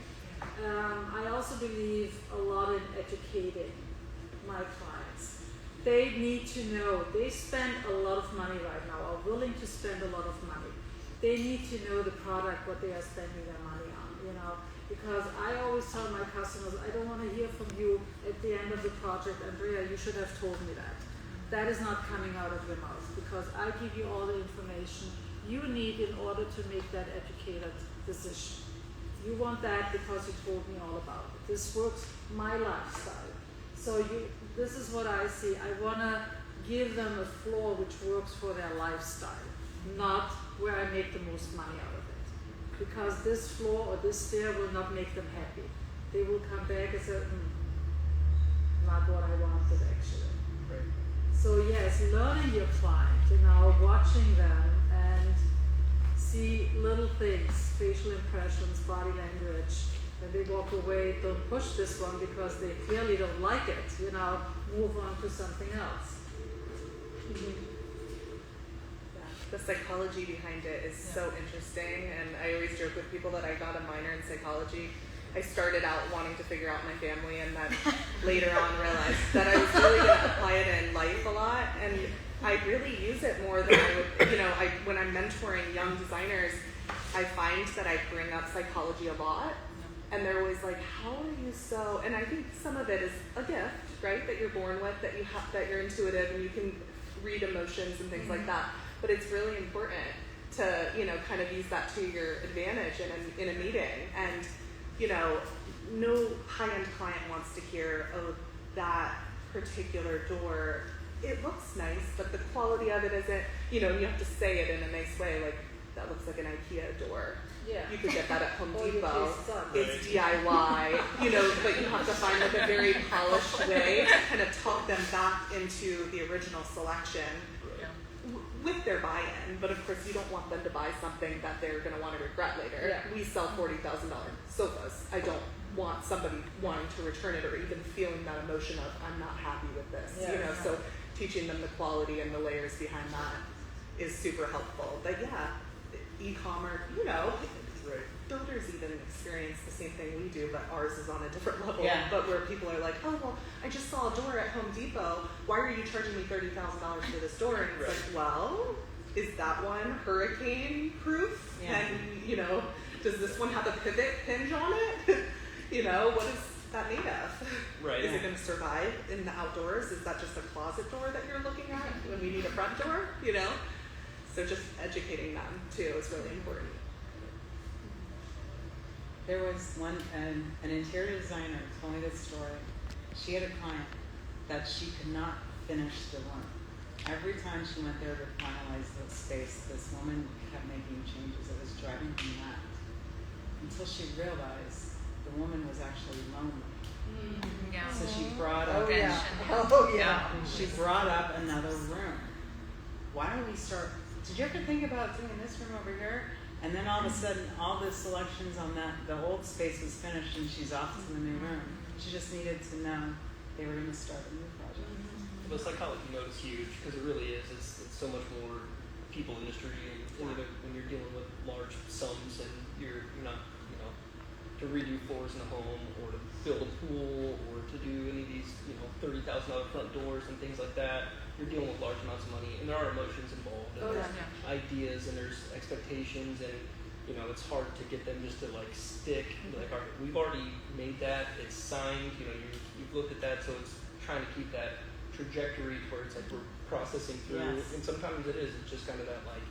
I also believe a lot in educating my clients. They need to know. They spend a lot of money right now, are willing to spend a lot of money. They need to know the product, what they are spending their money on, you know. Because I always tell my customers, I don't want to hear from you at the end of the project, Andrea, you should have told me that. That is not coming out of your mouth, because I give you all the information you need in order to make that educated decision. You want that because you told me all about it. This works my lifestyle. So this is what I see. I want to give them a floor which works for their lifestyle, not where I make the most money out of it. Because this floor or this stair will not make them happy. They will come back and say, not what I wanted actually. Right. So yes, learning your client, you know, watching them and see little things, facial impressions, body language. When they walk away, don't push this one because they clearly don't like it, you know, move on to something else. The psychology behind it is so interesting, and I always joke with people that I got a minor in psychology. I started out wanting to figure out my family, and then later on realized that I was really going to apply it in life a lot, and I really use it more than I would, you know, when I'm mentoring young designers, I find that I bring up psychology a lot, and they're always like, how are you so, and I think some of it is a gift, right, that you're born with, that you have, that you're intuitive and you can read emotions and things like that. But it's really important to, you know, kind of use that to your advantage in a meeting. And, you know, no high-end client wants to hear, oh, that particular door, it looks nice, but the quality of it isn't, you know, you have to say it in a nice way, like, that looks like an IKEA door. Yeah. You could get that at Home Or your Depot. taste sucks. It's DIY, you know, but you have to find like a very polished way to kind of talk them back into the original selection with their buy-in. But of course, you don't want them to buy something that they're going to want to regret later. Yeah. We sell $40,000 sofas. I don't want somebody wanting to return it or even feeling that emotion of I'm not happy with this. Yeah. You know, so teaching them the quality and the layers behind that is super helpful. But yeah, e-commerce, you know, builders even experience the same thing we do, but ours is on a different level. Yeah. But where people are like, oh, well, I just saw a door at Home Depot. Why are you charging me $30,000 for this door? And it's like, well, is that one hurricane proof? Yeah. And, you know, does this one have a pivot hinge on it? You know, what is that made of? Right. Is it going to survive in the outdoors? Is that just a closet door that you're looking at when we need a front door? You know? So just educating them, too, is really important. There was an interior designer told me this story. She had a client that she could not finish the room. Every time she went there to finalize the space, this woman kept making changes. It was driving her nuts. Until she realized the woman was actually lonely. Yeah. So she brought up she brought up another room. Why don't we start? Did you ever think about doing this room over here? And then all of a sudden, all the selections on the old space was finished, and she's off to the new room. She just needed to know they were going to start a new project. The psychology note is huge because it really is. It's so much more people industry, and when you're dealing with large sums and you're not, you know, to redo floors in a home or to build a pool or to do any of these, you know, $30,000 front doors and things like that. You're dealing with large amounts of money, and there are emotions involved, and there's ideas, and there's expectations, and you know it's hard to get them just to like stick. Like, all right, we've already made that; it's signed. You know, you've looked at that, so it's trying to keep that trajectory where it's like we're processing through. Yes. And sometimes it's just kind of that like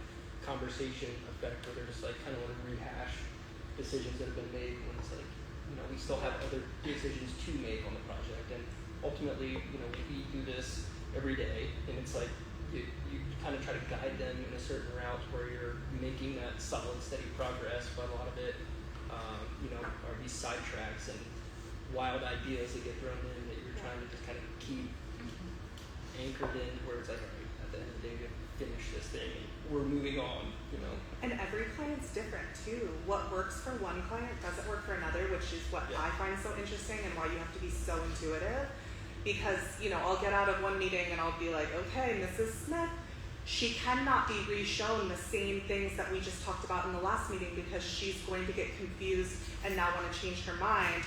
conversation effect where they're just like kind of want to rehash decisions that have been made when it's like, you know, we still have other decisions to make on the project, and ultimately, you know, we do this every day, and it's like you kind of try to guide them in a certain route where you're making that solid, steady progress, but a lot of it, you know, are these sidetracks and wild ideas that get thrown in that you're trying to just kind of keep anchored in where it's like, all right, the end of the day we have to finish this thing. We're moving on, you know. And every client's different too. What works for one client doesn't work for another, which is what Yeah. I find so interesting and why you have to be so intuitive. Because, you know, I'll get out of one meeting and I'll be like, okay, Mrs. Smith, she cannot be re-shown the same things that we just talked about in the last meeting because she's going to get confused and now want to change her mind.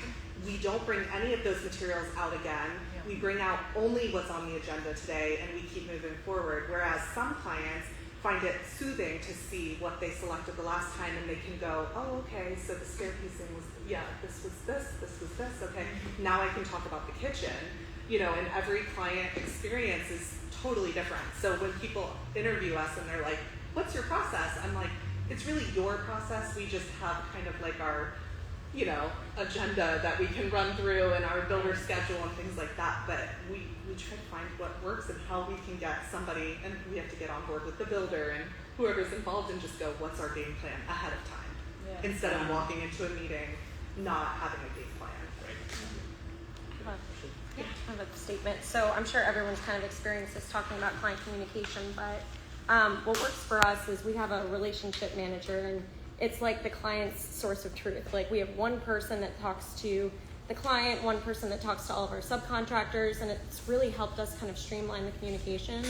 We don't bring any of those materials out again. We bring out only what's on the agenda today and we keep moving forward. Whereas some clients find it soothing to see what they selected the last time and they can go, oh, okay, so the staircasing was, yeah, this was this, okay. Now I can talk about the kitchen, you know, and every client experience is totally different. So when people interview us and they're like, what's your process? I'm like, it's really your process. We just have kind of like our, you know, agenda that we can run through and our builder schedule and things like that. But we try to find what works and how we can get somebody, and we have to get on board with the builder and whoever's involved and just go, what's our game plan ahead of time? Yeah. Instead of walking into a meeting not having a game plan. Kind of a statement. So I'm sure everyone's kind of experienced this talking about client communication, but what works for us is we have a relationship manager, and it's like the client's source of truth. Like we have one person that talks to the client, one person that talks to all of our subcontractors, and it's really helped us kind of streamline the communication.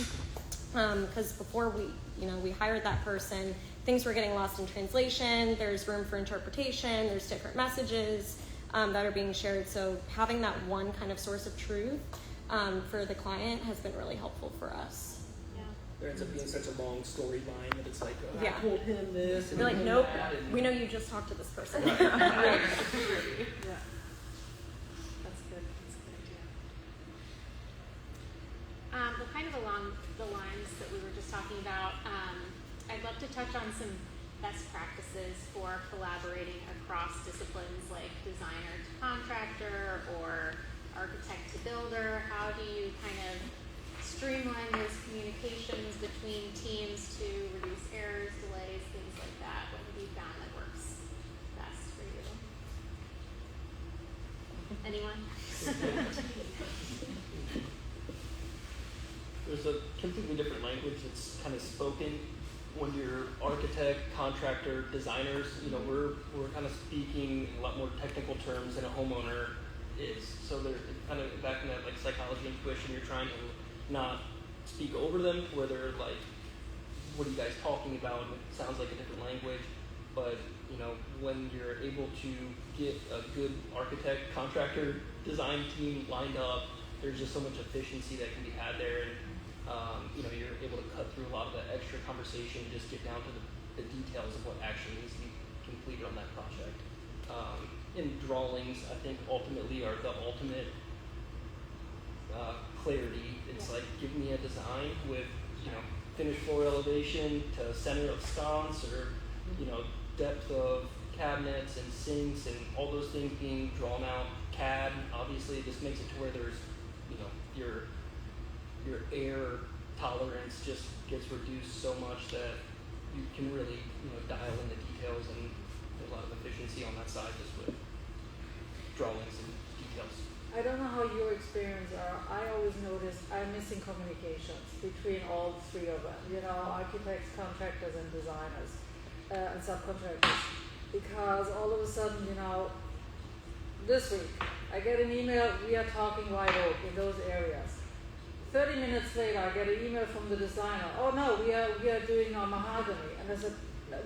Because before we hired that person, things were getting lost in translation. There's room for interpretation. There's different messages that are being shared. So having that one kind of source of truth for the client has been really helpful for us. Yeah. There ends up being such a long storyline that it's like, oh, Yeah. I told him this. And They're like, he nope, that, and- we know you just talked to this person. Yeah. That's good. That's a good idea. Well, kind of along the lines that we were just talking about, I'd love to touch on some best practices for collaborating across disciplines like designer to contractor or architect to builder. How do you kind of streamline those communications between teams to reduce errors, delays, things like that? What have you found that works best for you? Anyone? There's a completely different language that's kind of spoken when you're architect, contractor, designers. You know, we're kind of speaking a lot more technical terms than a homeowner is. So they're kind of back in that like psychology intuition. You're trying to not speak over them, where they're like, "What are you guys talking about?" And it sounds like a different language. But you know, when you're able to get a good architect, contractor, design team lined up, there's just so much efficiency that can be had there, and you know, you're able to cut through a lot of the extra conversation and just get down to the details of what actually needs to be completed on that project. And drawings, I think, ultimately are the ultimate clarity. It's like, give me a design with, you know, finished floor elevation to center of sconce, or, you know, depth of cabinets and sinks and all those things being drawn out. CAD, obviously, this makes it to where there's, you know, your air tolerance just gets reduced so much that you can really, you know, dial in the details, and there's a lot of efficiency on that side just with drawings and details. I don't know how your experience are. I always notice I'm missing communications between all three of them. You know, architects, contractors, and designers, and subcontractors. Because all of a sudden, you know, this week I get an email. We are talking White Oak in those areas. 30 minutes later, I get an email from the designer. Oh no, we are doing our mahogany. And I said,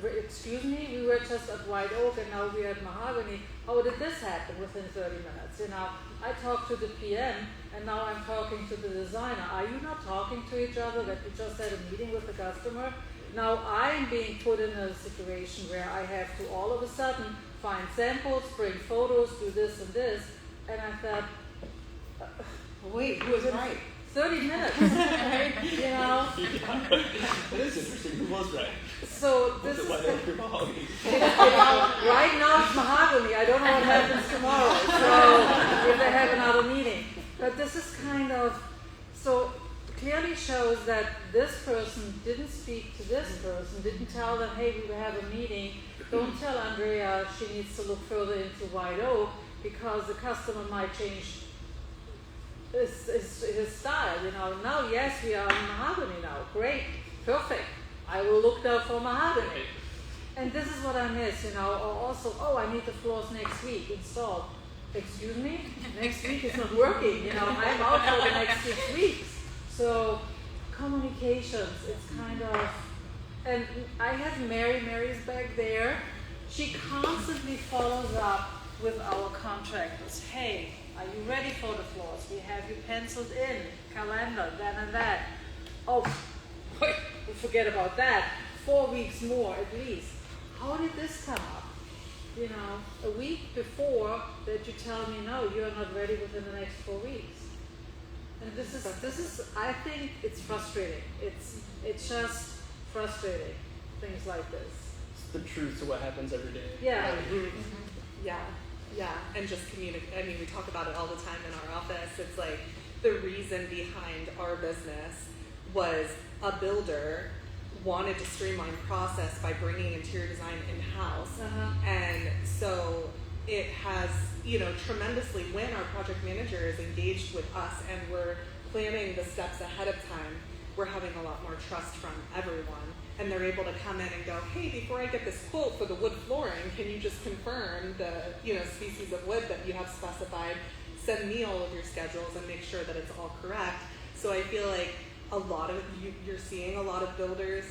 excuse me, we were just at White Oak and now we are at mahogany. How did this happen within 30 minutes? You know, I talked to the PM and now I'm talking to the designer. Are you not talking to each other that we just had a meeting with the customer? Now I'm being put in a situation where I have to all of a sudden find samples, bring photos, do this and this. And I thought, Wait, who was right? 30 minutes, right? You know? That is interesting. Who was right? So this Was is it White Oak or mahogany? right now it's mahogany. I don't know what happens tomorrow. So if they have another meeting. But this is kind of, so clearly shows that this person didn't speak to this person, didn't tell them, hey, we will have a meeting. Don't tell Andrea she needs to look further into White Oak because the customer might change his style, you know. now, yes, we are in mahogany now. Great, perfect. I will look there for mahogany. And this is what I miss, or also, I need the floors next week installed. Excuse me? Next week is not working, I'm out for the next 6 weeks. So communications, it's kind of, and I have Mary's back there. She constantly follows up with our contractors. Hey, are you ready for the floors? We have you penciled in, calendar, that and that. Oh, wait, forget about that. 4 weeks more at least. How did this come up? A week before that you tell me, no, you're not ready within the next 4 weeks. And this is, I think it's frustrating. It's just frustrating, things like this. It's the truth to what happens every day. Yeah. Yeah, and just communicate. I mean, we talk about it all the time in our office. It's like the reason behind our business was a builder wanted to streamline process by bringing interior design in-house. And so it has, tremendously, when our project manager is engaged with us and we're planning the steps ahead of time, we're having a lot more trust from everyone. And they're able to come in and go, hey, before I get this quote for the wood flooring, can you just confirm the, species of wood that you have specified? Send me all of your schedules and make sure that it's all correct. So I feel like you're seeing a lot of builders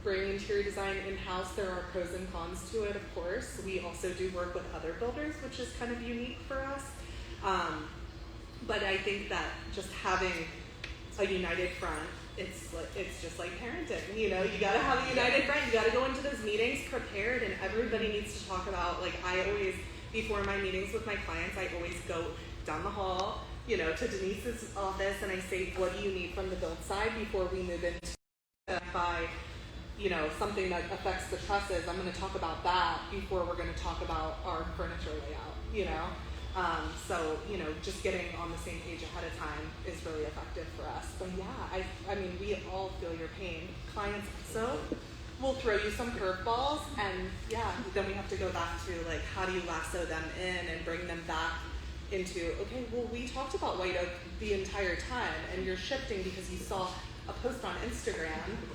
bring interior design in-house. There are pros and cons to it, of course. We also do work with other builders, which is kind of unique for us. But I think that just having a united front, it's just like parenting. You gotta have a united front. You gotta go into those meetings prepared, and everybody needs to talk about, I always, before my meetings with my clients, I always go down the hall, to Denise's office, and I say, what do you need from the build side before we move into something that affects the trusses. I'm going to talk about that before we're going to talk about our furniture layout, So, just getting on the same page ahead of time is really effective for us. But yeah, I mean, we all feel your pain. Clients also will throw you some curveballs, and then we have to go back to, how do you lasso them in and bring them back into, okay, well, we talked about white oak the entire time, and you're shifting because you saw a post on Instagram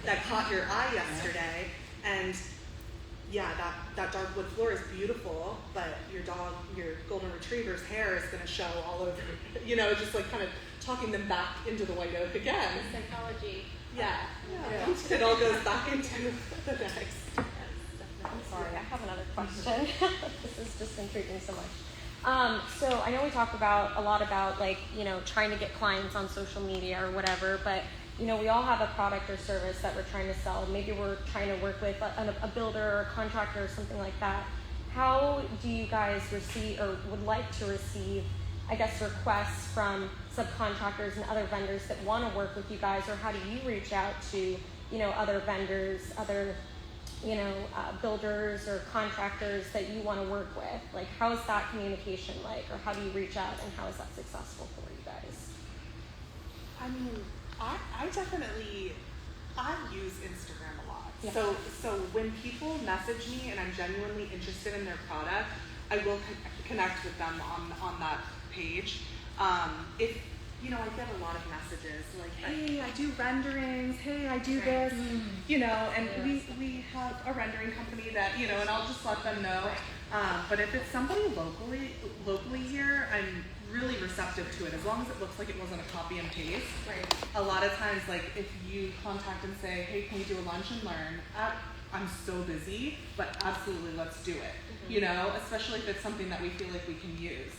that caught your eye yesterday, and that dark wood floor is beautiful, but your golden retriever's hair is going to show all over, just kind of talking them back into the white oak again. The psychology. Yeah. It all goes back into the next. I'm sorry, I have another question. This is just intriguing so much. So I know we talk a lot about trying to get clients on social media or whatever, but we all have a product or service that we're trying to sell. Maybe we're trying to work with a builder or a contractor or something like that. How do you guys receive or would like to receive, requests from subcontractors and other vendors that want to work with you guys, or how do you reach out to, other vendors, other, builders or contractors that you want to work with? How is that communication like, or how do you reach out, and how is that successful for you guys? I mean, I definitely, I use Instagram a lot. Yeah. So when people message me and I'm genuinely interested in their product, I will connect with them on that page. If, I get a lot of messages like, hey, I do renderings, hey, I do this, and we have a rendering company that, and I'll just let them know. But if it's somebody locally here, I'm really receptive to it, as long as it looks like it wasn't a copy and paste. Right. A lot of times, if you contact and say, hey, can we do a lunch and learn? I'm so busy, but absolutely, let's do it. Especially if it's something that we feel like we can use,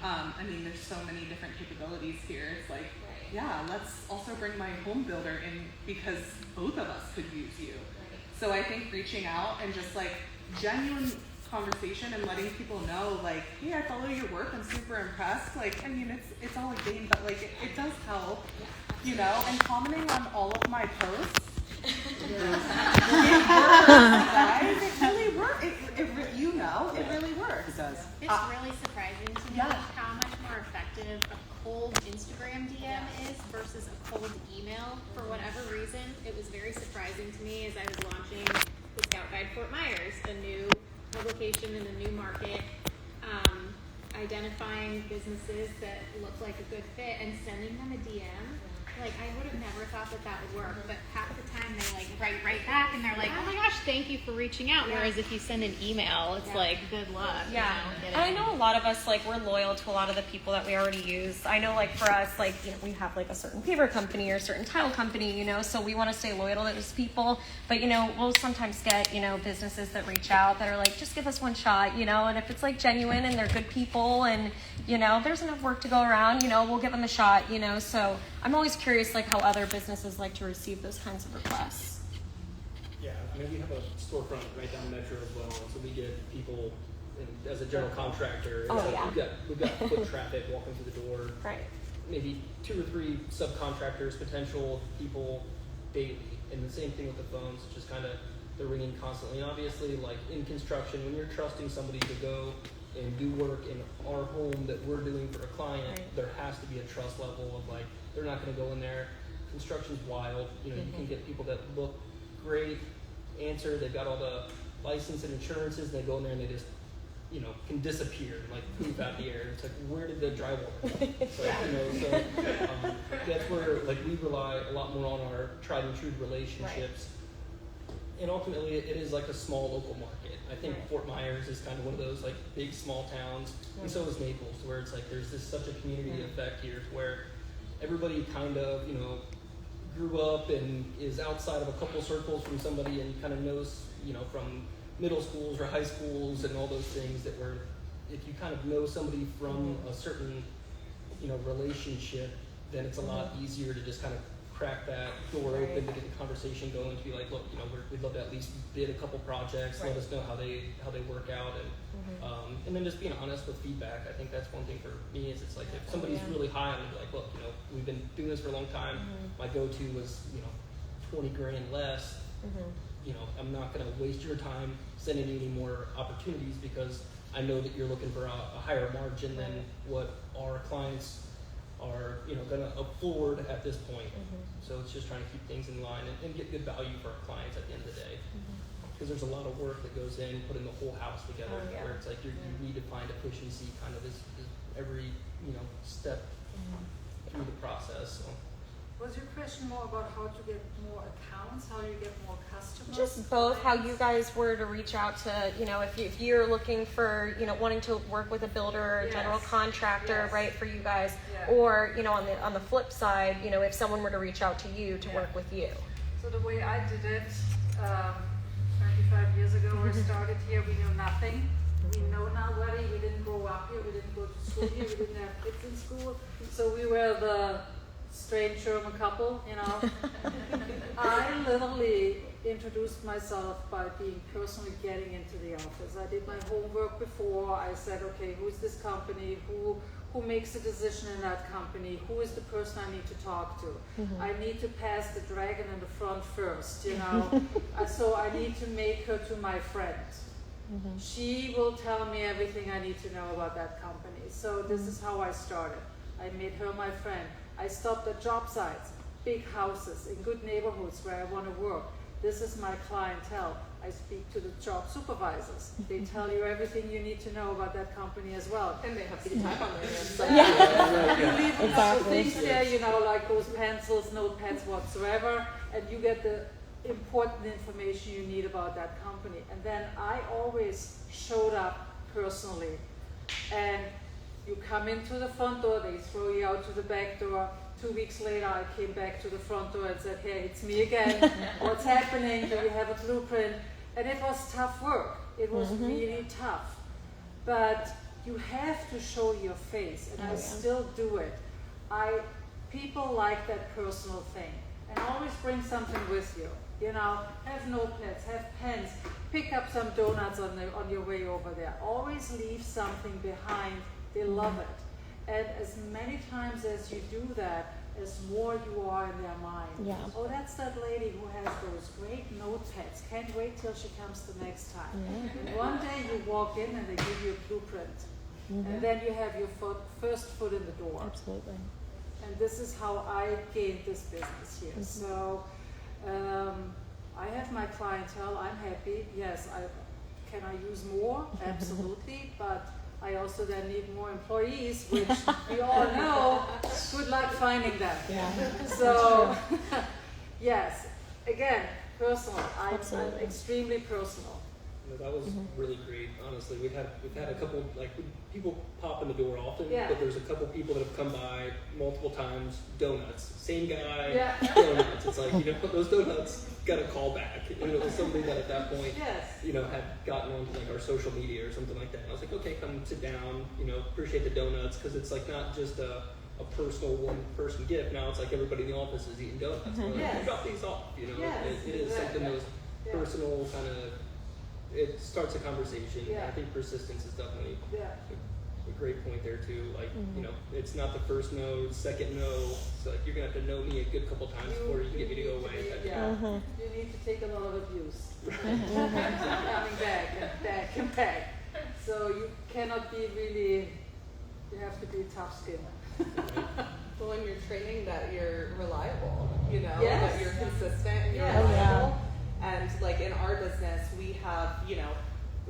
I mean, there's so many different capabilities here. It's like, let's also bring my home builder in, because both of us could use you. So I think reaching out and just genuine conversation and letting people know, hey, I follow your work, I'm super impressed. I mean, it's all a game, but it does help, and commenting on all of my posts. It works, guys. It really works. It really works. It does. It's really surprising to me how much more effective a cold Instagram DM is versus a cold email. For whatever reason, it was very surprising to me as I was launching the Scout Guide Fort Myers, a new publication in a new market, identifying businesses that look like a good fit and sending them a DM. like I would have never thought that would work, but half the time they like write right back and they're like, oh my gosh, thank you for reaching out. Whereas if you send an email, it's like good luck. Yeah, you know, and I know a lot of us, like, we're loyal to a lot of the people that we already use. I know, like, for us, like, you know, we have like a certain paper company or a certain tile company, you know, so we want to stay loyal to those people. But, you know, we'll sometimes get, you know, businesses that reach out that are like, just give us one shot, you know, and if it's like genuine and they're good people and, you know, there's enough work to go around, you know, we'll give them a shot, you know. So I'm always curious, like, how other businesses like to receive those kinds of requests. Yeah, I mean, we have a storefront right down Metro as well, so we get people, and as a general contractor, it's Oh, like yeah. we've got foot traffic walking through the door, Right. maybe 2 or 3 subcontractors, potential people daily, and the same thing with the phones, just kind of they're ringing constantly. And obviously, like in construction, when you're trusting somebody to go and do work in our home that we're doing for a client, Right. there has to be a trust level of like, they're not going to go in there. Construction's wild. You know, you can get people that look great, answer, they've got all the license and insurances, and they go in there and they just, you know, can disappear, like poof out the air. It's like, where did the drywall go? It's like, you know, so that's where like we rely a lot more on our tried and true relationships. And ultimately, it is like a small local market. I think Right. Fort Myers is kind of one of those like big small towns, and so is Naples, where it's like there's this such a community effect here, where everybody kind of, you know, grew up and is outside of a couple circles from somebody and kind of knows, you know, from middle schools or high schools and all those things that were, if you kind of know somebody from a certain, you know, relationship, then it's a lot easier to just kind of crack that door Right. open to get the conversation going, to be like, look, you know, we'd love to at least bid a couple projects, let us know how they work out, and then just being honest with feedback. I think that's one thing for me is it's like if somebody's really high on it, like, look, you know, we've been doing this for a long time. My go-to was, you know, 20 grand less. You know, I'm not going to waste your time sending you any more opportunities because I know that you're looking for a higher margin than what our clients are, you know, going to afford at this point. So it's just trying to keep things in line and get good value for our clients at the end of the day. Because there's a lot of work that goes in putting the whole house together, where it's like you need to find efficiency kind of is every, you know, step through the process. So. Was your question more about how to get more accounts, how you get more customers? Just both, how you guys were to reach out to, you know, if you're looking for, you know, wanting to work with a builder or a general contractor, right, for you guys, or, you know, on the flip side, you know, if someone were to reach out to you to work with you. So the way I did it, 25 years ago, we started here, we knew nothing. We know nobody, we didn't grow up here, we didn't go to school here, we didn't have kids in school. So we were the strange German couple, you know. I literally introduced myself by being personally getting into the office. I did my homework before. I said, okay, who's this company? Who makes the decision in that company? Who is the person I need to talk to? I need to pass the dragon in the front first, you know. So I need to make her to my friend. She will tell me everything I need to know about that company. So this is how I started. I made her my friend. I stopped at job sites, big houses in good neighborhoods where I want to work. This is my clientele. I speak to the job supervisors. They tell you everything you need to know about that company as well. And they have to type on their website. You leave a couple things there, you know, like those pencils, notepads whatsoever, and you get the important information you need about that company. And then I always showed up personally. And you come into the front door, they throw you out to the back door. 2 weeks later, I came back to the front door and said, hey, it's me again. What's happening? Do you have a blueprint? And it was tough work. It was really tough. But you have to show your face, and I still do it. People like that personal thing. And always bring something with you. You know, have notepads, have pens, pick up some donuts on your way over there. Always leave something behind. They love it. And as many times as you do that, as more you are in their mind. Oh, that's that lady who has those great notepads. Can't wait till she comes the next time. And one day you walk in and they give you a blueprint. And then you have your first foot in the door. Absolutely. And this is how I gained this business here. So I have my clientele. I'm happy. Yes, can I use more? Absolutely. But I also then need more employees, which we all know. Good luck finding them. Yeah. So, yes, again, personal. I'm Absolutely. extremely personal. No, that was really great. Honestly, we've had a couple people pop in the door often, Yeah. but there's a couple people that have come by multiple times. Donuts, same guy. Yeah. Donuts. It's like, you know, those donuts got a call back. And it was somebody that at that point, Yes. you know, had gotten onto like our social media or something like that. And I was like, okay, come sit down. You know, appreciate the donuts, because it's like not just a personal one-person gift. Now it's like everybody in the office is eating donuts. We're like, Yes. drop these off. You know, Yes, it is something that was Yeah. personal kind of. It starts a conversation. Yeah. I think persistence is definitely Yeah. a great point there too. Like, you know, it's not the first no, second no. So like, you're gonna have to know me a good couple times before you can get me to go need away. be- yeah. You need to take a lot of abuse. Coming back and back and back. So you cannot be really. You have to be tough skinned. Well, in your training, that you're reliable, you know, Yes. that you're consistent and you're Yeah. Oh, yeah. reliable. And like in our business, we have, you know,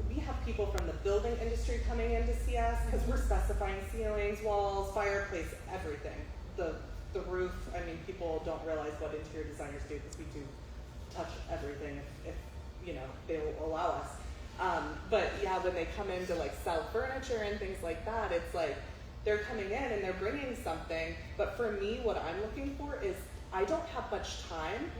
we have people from the building industry coming in to see us because we're specifying ceilings, walls, fireplace, everything. The roof. I mean, people don't realize what interior designers do because we do touch everything if you know they will allow us. But yeah, when they come in to like sell furniture and things like that, it's like they're coming in and they're bringing something. But for me, what I'm looking for is I don't have much time.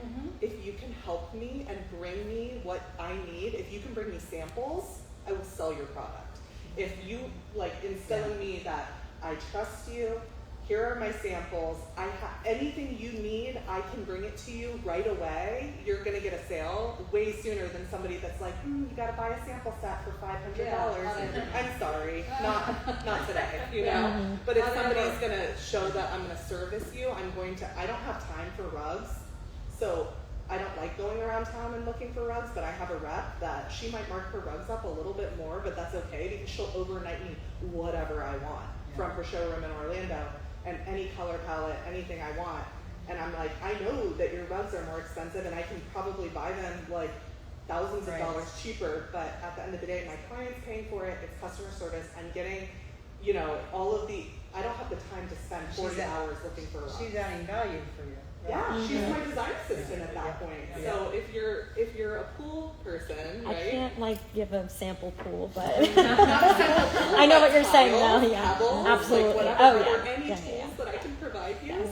If you can help me and bring me what I need, if you can bring me samples, I will sell your product. If you like instilling me that I trust you, here are my samples. I have anything you need, I can bring it to you right away. You're gonna get a sale way sooner than somebody that's like, you gotta buy a sample set for $500. Yeah. I'm sorry, not today, you know. But if somebody's gonna show that I'm gonna service you, I don't have time for rugs, so I don't like going around town and looking for rugs, but I have a rep that she might mark her rugs up a little bit more, but that's okay because she'll overnight me whatever I want from her showroom in Orlando. And any color palette, anything I want. And I'm like, I know that your rugs are more expensive and I can probably buy them like thousands of dollars cheaper, but at the end of the day, my client's paying for it, it's customer service, I'm getting, you know, I don't have the time to spend 40 hours looking for rugs. She's adding value for you. Yeah, she's my design assistant at that point. So if you're a pool person, I right? can't like give a sample pool, but I know what you're saying though. Yeah, Pebbles, absolutely. Like whatever, Oh yeah. or any Yeah, tools yeah, that I can provide you. Yes.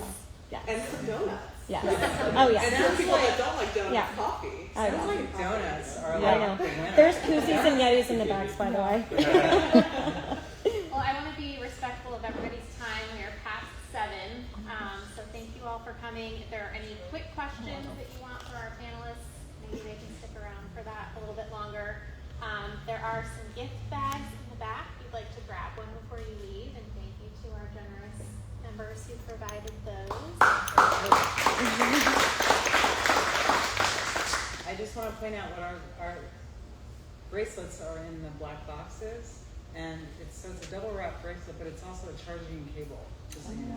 Yes. And some donuts. Yes. Oh And yeah. for people that don't like donuts, Yeah. coffee. Oh, yeah. Sounds like donuts are Yeah, I like know. the winner. There's koozies and yetis in the bags, by the way. Well, I want to be respectful of everybody's time. We are past 7. So thank you all for coming. If there are any quick questions that you want for our panelists, maybe they can stick around for that a little bit longer. There are some gift bags in the back. If you'd like to grab one before you leave, and thank you to our generous members who provided those. I just want to point out what our bracelets are in the black boxes, and it's a double wrap bracelet, but it's also a charging cable. Just so you know.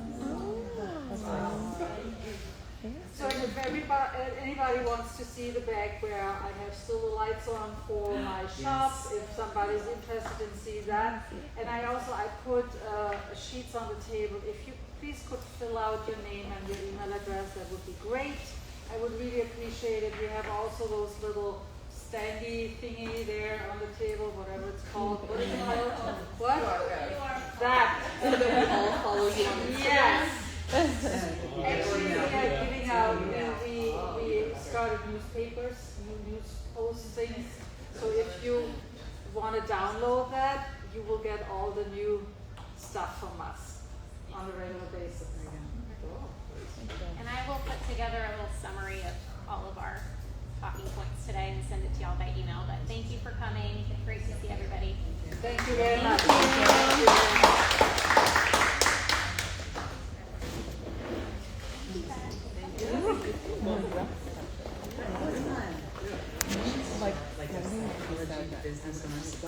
So if anybody wants to see the bag where I have still the lights on for my shop, if somebody's interested in see that. And I put sheets on the table. If you please could fill out your name and your email address, that would be great. I would really appreciate it. We have also those little standy thingy there on the table, whatever it's called. What is it called? What? That. So that we all follow you on Instagram. Yes. Actually, we are giving out, we started newspapers, news post things. So if you want to download that, you will get all the new stuff from us on a regular basis. And I will put together a little summary of all of our talking points today and send it to y'all by email. But thank you for coming. It's great to see everybody. Thank you very much. Thank you. Business owners.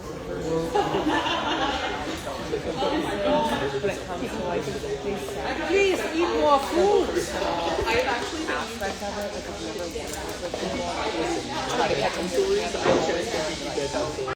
Please eat more food. I've actually been using